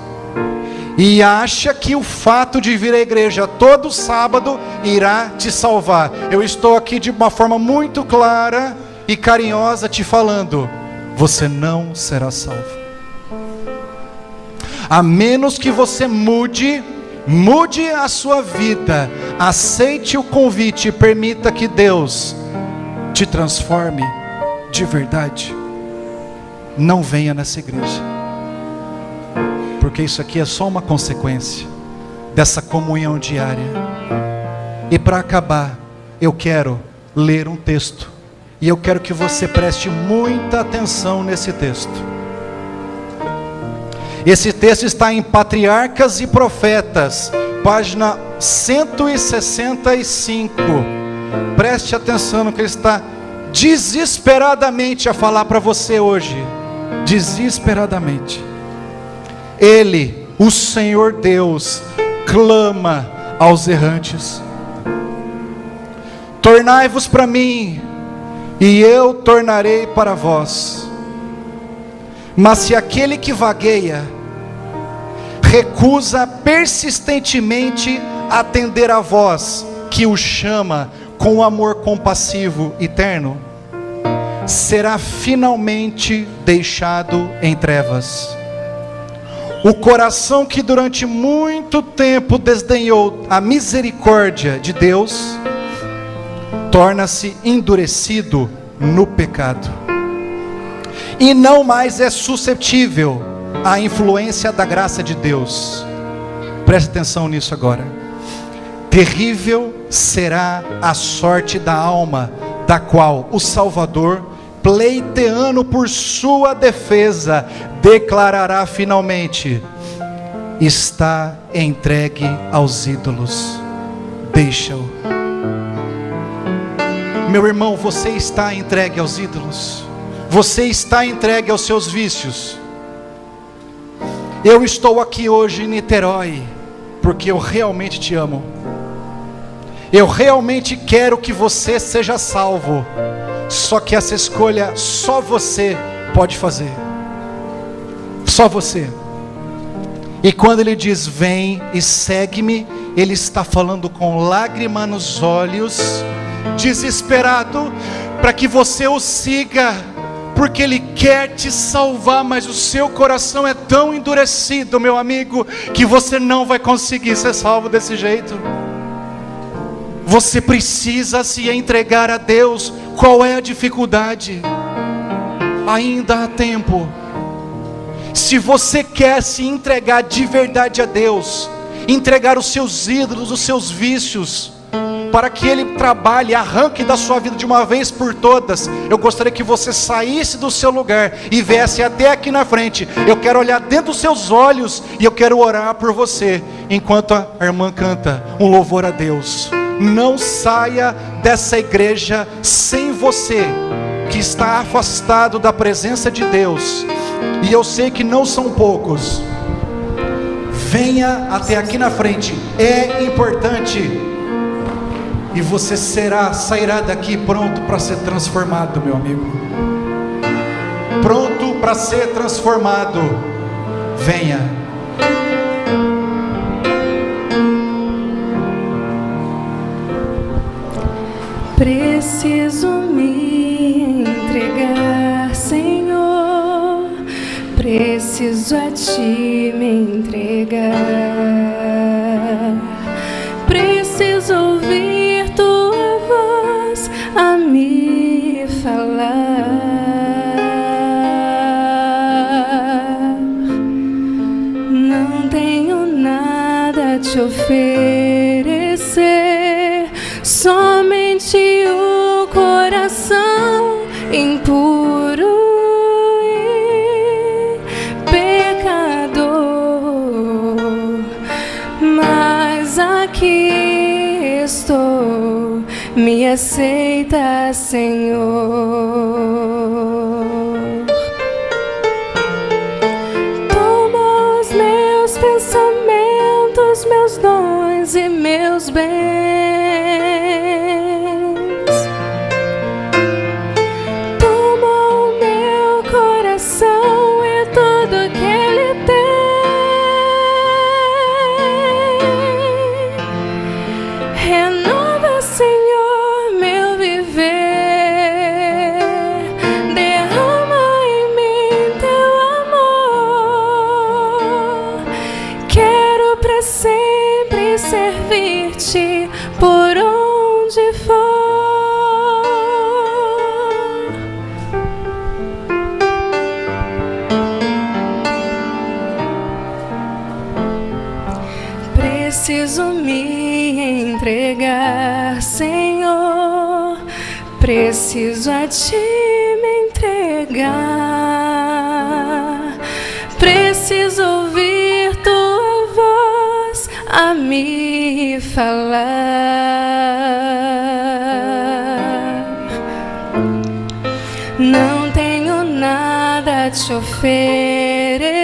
E acha que o fato de vir à igreja todo sábado irá te salvar. Eu estou aqui de uma forma muito clara e carinhosa te falando, você não será salvo. A menos que você mude a sua vida, aceite o convite e permita que Deus te transforme de verdade. Não venha nessa igreja, porque isso aqui é só uma consequência dessa comunhão diária. E para acabar, eu quero ler um texto, e eu quero que você preste muita atenção nesse texto. Esse texto está em Patriarcas e Profetas, página 165. Preste atenção no que ele está desesperadamente a falar para você hoje. Desesperadamente. Ele, o Senhor Deus, clama aos errantes. Tornai-vos para mim, e eu tornarei para vós. Mas se aquele que vagueia recusa persistentemente atender a voz que o chama com amor compassivo e terno, será finalmente deixado em trevas. O coração que durante muito tempo desdenhou a misericórdia de Deus, torna-se endurecido no pecado, e não mais é suscetível à influência da graça de Deus. Preste atenção nisso agora. Terrível será a sorte da alma, da qual o Salvador, pleiteando por sua defesa, declarará finalmente: está entregue aos ídolos, deixa-o. Meu irmão, você está entregue aos ídolos, você está entregue aos seus vícios. Eu estou aqui hoje em Niterói porque eu realmente te amo. Eu realmente quero que você seja salvo. Só que essa escolha só você pode fazer. Só você. E quando ele diz vem e segue-me, ele está falando com lágrima nos olhos, desesperado para que você o siga, porque ele quer te salvar, mas o seu coração é tão endurecido, meu amigo, que você não vai conseguir ser salvo desse jeito. Você precisa se entregar a Deus. Qual é a dificuldade? Ainda há tempo. Se você quer se entregar de verdade a Deus, entregar os seus ídolos, os seus vícios, para que Ele trabalhe, arranque da sua vida de uma vez por todas, eu gostaria que você saísse do seu lugar e viesse até aqui na frente. Eu quero olhar dentro dos seus olhos e eu quero orar por você, enquanto a irmã canta um louvor a Deus. Não saia dessa igreja sem você, que está afastado da presença de Deus, e eu sei que não são poucos. Venha até aqui na frente, é importante, e você sairá daqui pronto para ser transformado, meu amigo. Pronto para ser transformado. Venha. Preciso me entregar, Senhor. Preciso a Ti me entregar. Preciso ouvir Tua voz a me falar. Não tenho nada a Te oferecer, somente o coração impuro e pecador. Mas aqui estou, me aceita, Senhor. Toma os meus pensamentos, meus dons e meus bens. Por onde for, preciso me entregar, Senhor. Preciso a Ti me entregar. Preciso ouvir Tua voz a me falar. Não tenho nada a Te oferecer,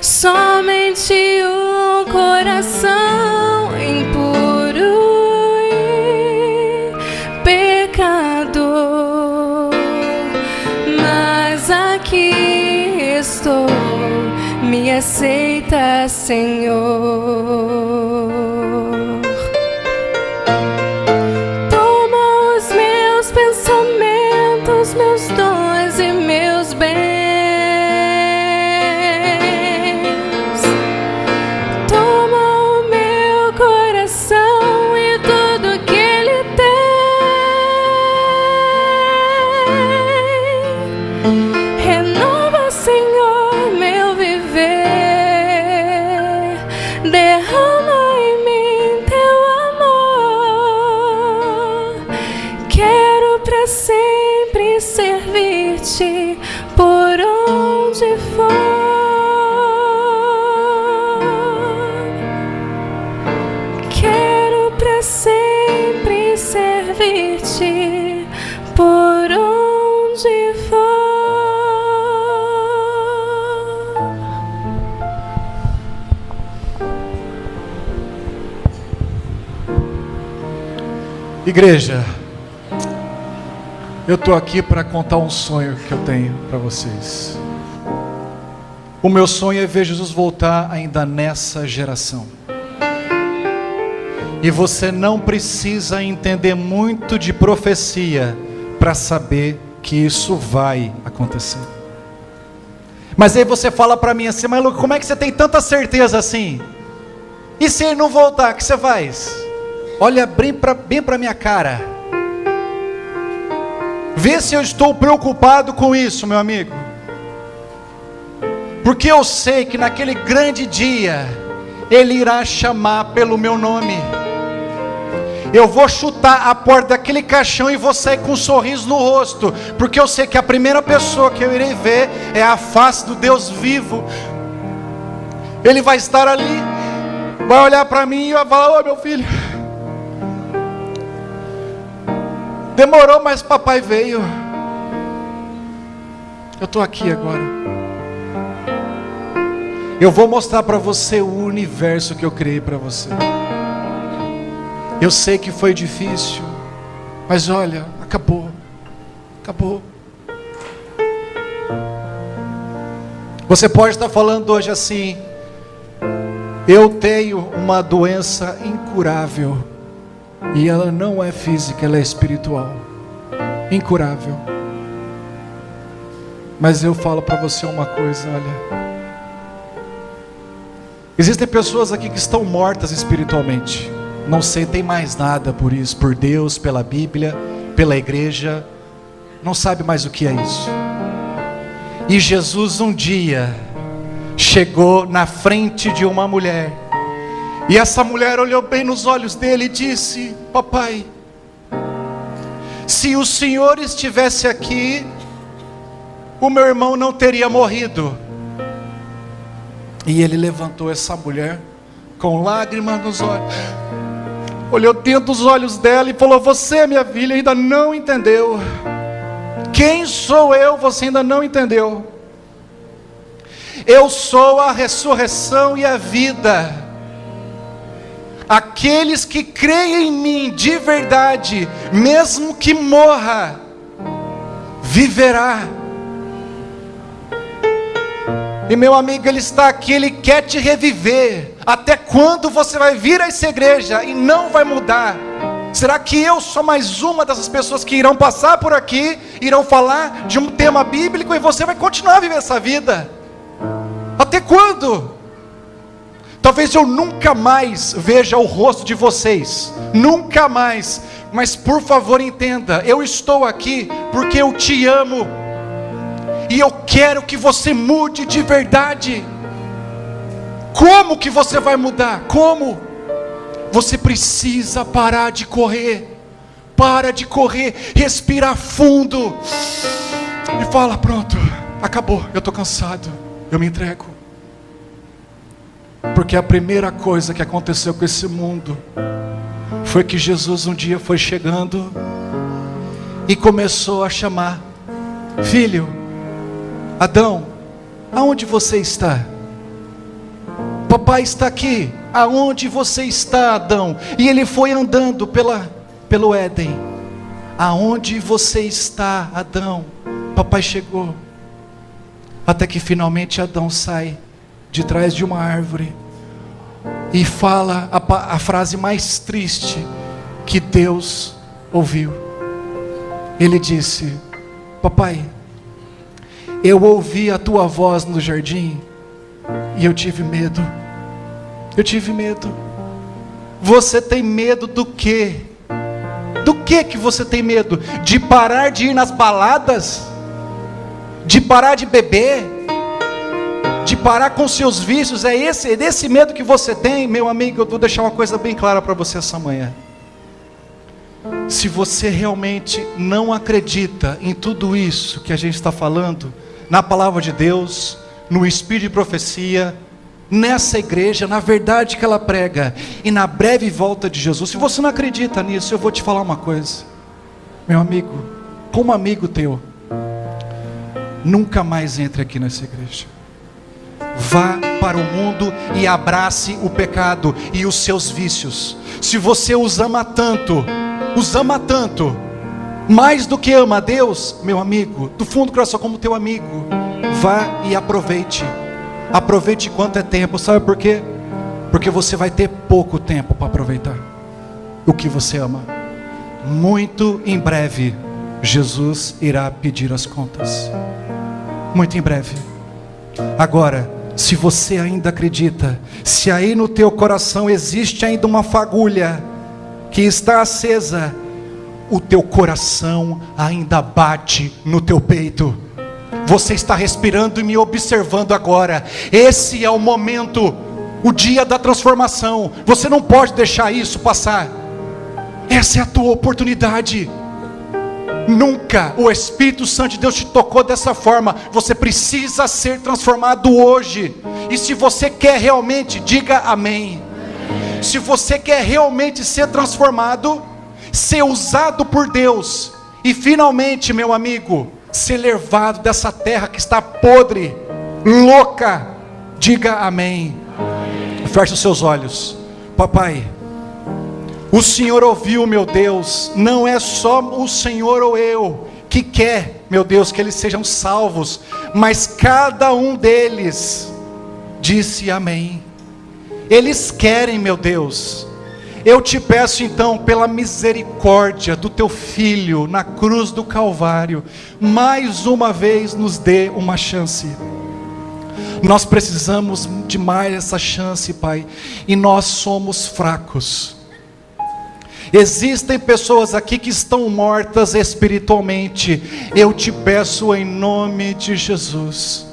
somente um coração aceita, Senhor. Toma os meus pensamentos, meus dons e meus bens. Toma o meu coração e tudo que ele tem. Renova, Senhor, meu viver. Derrama em mim teu amor. Quero pra sempre servir-te por onde for. Quero pra sempre servir-te por onde for. Igreja, eu estou aqui para contar um sonho que eu tenho para vocês. O meu sonho é ver Jesus voltar ainda nessa geração. E você não precisa entender muito de profecia para saber que isso vai acontecer. Mas aí você fala para mim assim: mas Lucas, como é que você tem tanta certeza assim? E se ele não voltar, o que você faz? Olha bem para minha cara. Vê se eu estou preocupado com isso, meu amigo. Porque eu sei que naquele grande dia ele irá chamar pelo meu nome. Eu vou chutar a porta daquele caixão e vou sair com um sorriso no rosto, porque eu sei que a primeira pessoa que eu irei ver é a face do Deus vivo. Ele vai estar ali, vai olhar para mim e vai falar: ô meu filho, demorou, mas papai veio. Eu estou aqui agora. Eu vou mostrar para você o universo que eu criei para você. Eu sei que foi difícil, mas olha, acabou. Acabou. Você pode estar falando hoje assim: eu tenho uma doença incurável. E ela não é física, ela é espiritual. Incurável. Mas eu falo para você uma coisa, olha. Existem pessoas aqui que estão mortas espiritualmente. Não sentem mais nada por isso, por Deus, pela Bíblia, pela igreja. Não sabe mais o que é isso. E Jesus um dia chegou na frente de uma mulher. E essa mulher olhou bem nos olhos dele e disse: papai, se o Senhor estivesse aqui, o meu irmão não teria morrido. E ele levantou essa mulher com lágrimas nos olhos, olhou dentro dos olhos dela e falou: você, minha filha, ainda não entendeu. Quem sou eu? Você ainda não entendeu. Eu sou a ressurreição e a vida. Aqueles que creem em mim de verdade, mesmo que morra, viverá. E meu amigo, Ele está aqui, Ele quer te reviver. Até quando você vai vir a essa igreja e não vai mudar? Será que eu sou mais uma dessas pessoas que irão passar por aqui, irão falar de um tema bíblico e você vai continuar a viver essa vida? Até quando? Talvez eu nunca mais veja o rosto de vocês, nunca mais, mas por favor entenda, eu estou aqui porque eu te amo, e eu quero que você mude de verdade. Como que você vai mudar? Como? Você precisa parar de correr, para de correr, respira fundo, e fala: pronto, acabou, eu estou cansado, eu me entrego. Porque a primeira coisa que aconteceu com esse mundo foi que Jesus um dia foi chegando e começou a chamar: filho, Adão, aonde você está? Papai está aqui. Aonde você está, Adão? E ele foi andando pelo Éden. Aonde você está, Adão? Papai chegou. Até que finalmente Adão sai de trás de uma árvore e fala a frase mais triste que Deus ouviu. Ele disse: papai, eu ouvi a tua voz no jardim e eu tive medo. Eu tive medo. Você tem medo do quê? Do que você tem medo? De parar de ir nas baladas? De parar de beber? De parar com seus vícios? É desse medo que você tem? Meu amigo, eu vou deixar uma coisa bem clara para você essa manhã. Se você realmente não acredita em tudo isso que a gente está falando, na palavra de Deus, no espírito de profecia, nessa igreja, na verdade que ela prega e na breve volta de Jesus, se você não acredita nisso, eu vou te falar uma coisa, meu amigo, como amigo teu, nunca mais entre aqui nessa igreja. Vá para o mundo e abrace o pecado e os seus vícios. Se você os ama tanto, mais do que ama a Deus, meu amigo, do fundo do coração, como teu amigo, vá e aproveite enquanto é tempo. Sabe por quê? Porque você vai ter pouco tempo para aproveitar o que você ama. Muito em breve Jesus irá pedir as contas, muito em breve. Agora, se você ainda acredita, se aí no teu coração existe ainda uma fagulha que está acesa, o teu coração ainda bate no teu peito, você está respirando e me observando agora. Esse é o momento, o dia da transformação. Você não pode deixar isso passar. Essa é a tua oportunidade. Nunca o Espírito Santo de Deus te tocou dessa forma. Você precisa ser transformado hoje. E se você quer realmente, diga amém. Se você quer realmente ser transformado, ser usado por Deus, e finalmente, meu amigo, ser levado dessa terra que está podre, louca, diga amém. Feche os seus olhos. Papai, o Senhor ouviu, meu Deus. Não é só o Senhor ou eu que quer, meu Deus, que eles sejam salvos, mas cada um deles disse amém. Eles querem, meu Deus. Eu te peço então, pela misericórdia do teu Filho na cruz do Calvário, mais uma vez nos dê uma chance. Nós precisamos de mais essa chance, Pai, e nós somos fracos. Existem pessoas aqui que estão mortas espiritualmente. Eu te peço em nome de Jesus,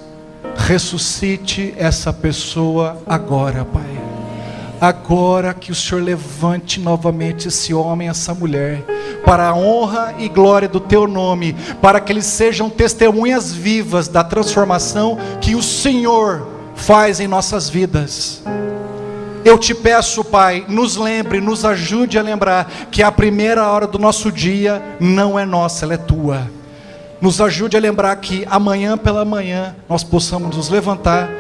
ressuscite essa pessoa agora, Pai. Agora que o Senhor levante novamente esse homem, essa mulher, para a honra e glória do teu nome, para que eles sejam testemunhas vivas da transformação que o Senhor faz em nossas vidas. Eu te peço, Pai, nos lembre, nos ajude a lembrar que a primeira hora do nosso dia não é nossa, ela é tua. Nos ajude a lembrar que amanhã pela manhã nós possamos nos levantar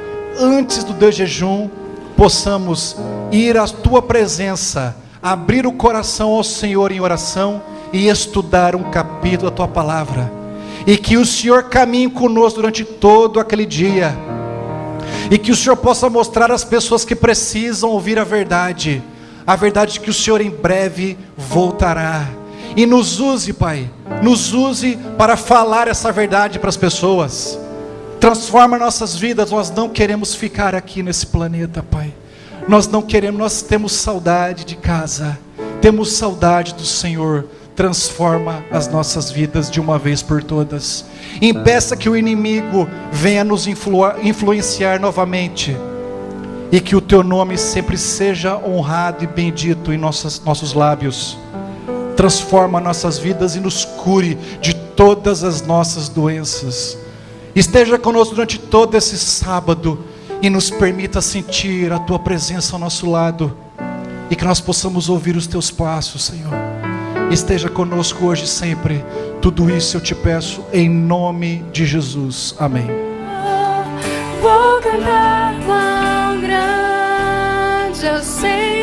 antes do teu jejum, possamos ir à tua presença, abrir o coração ao Senhor em oração e estudar um capítulo da tua palavra, e que o Senhor caminhe conosco durante todo aquele dia, e que o Senhor possa mostrar às pessoas que precisam ouvir a verdade de que o Senhor em breve voltará. E nos use, Pai, nos use para falar essa verdade para as pessoas. Transforma nossas vidas. Nós não queremos ficar aqui nesse planeta, Pai. Nós não queremos, nós temos saudade de casa, temos saudade do Senhor. Transforma as nossas vidas de uma vez por todas. Impeça que o inimigo venha nos influenciar novamente, e que o teu nome sempre seja honrado e bendito em nossos lábios. Transforma nossas vidas e nos cure de todas as nossas doenças. Esteja conosco durante todo esse sábado e nos permita sentir a tua presença ao nosso lado, e que nós possamos ouvir os teus passos, Senhor. Esteja conosco hoje e sempre. Tudo isso eu te peço em nome de Jesus. Amém. Vou cantar quão grande eu sei.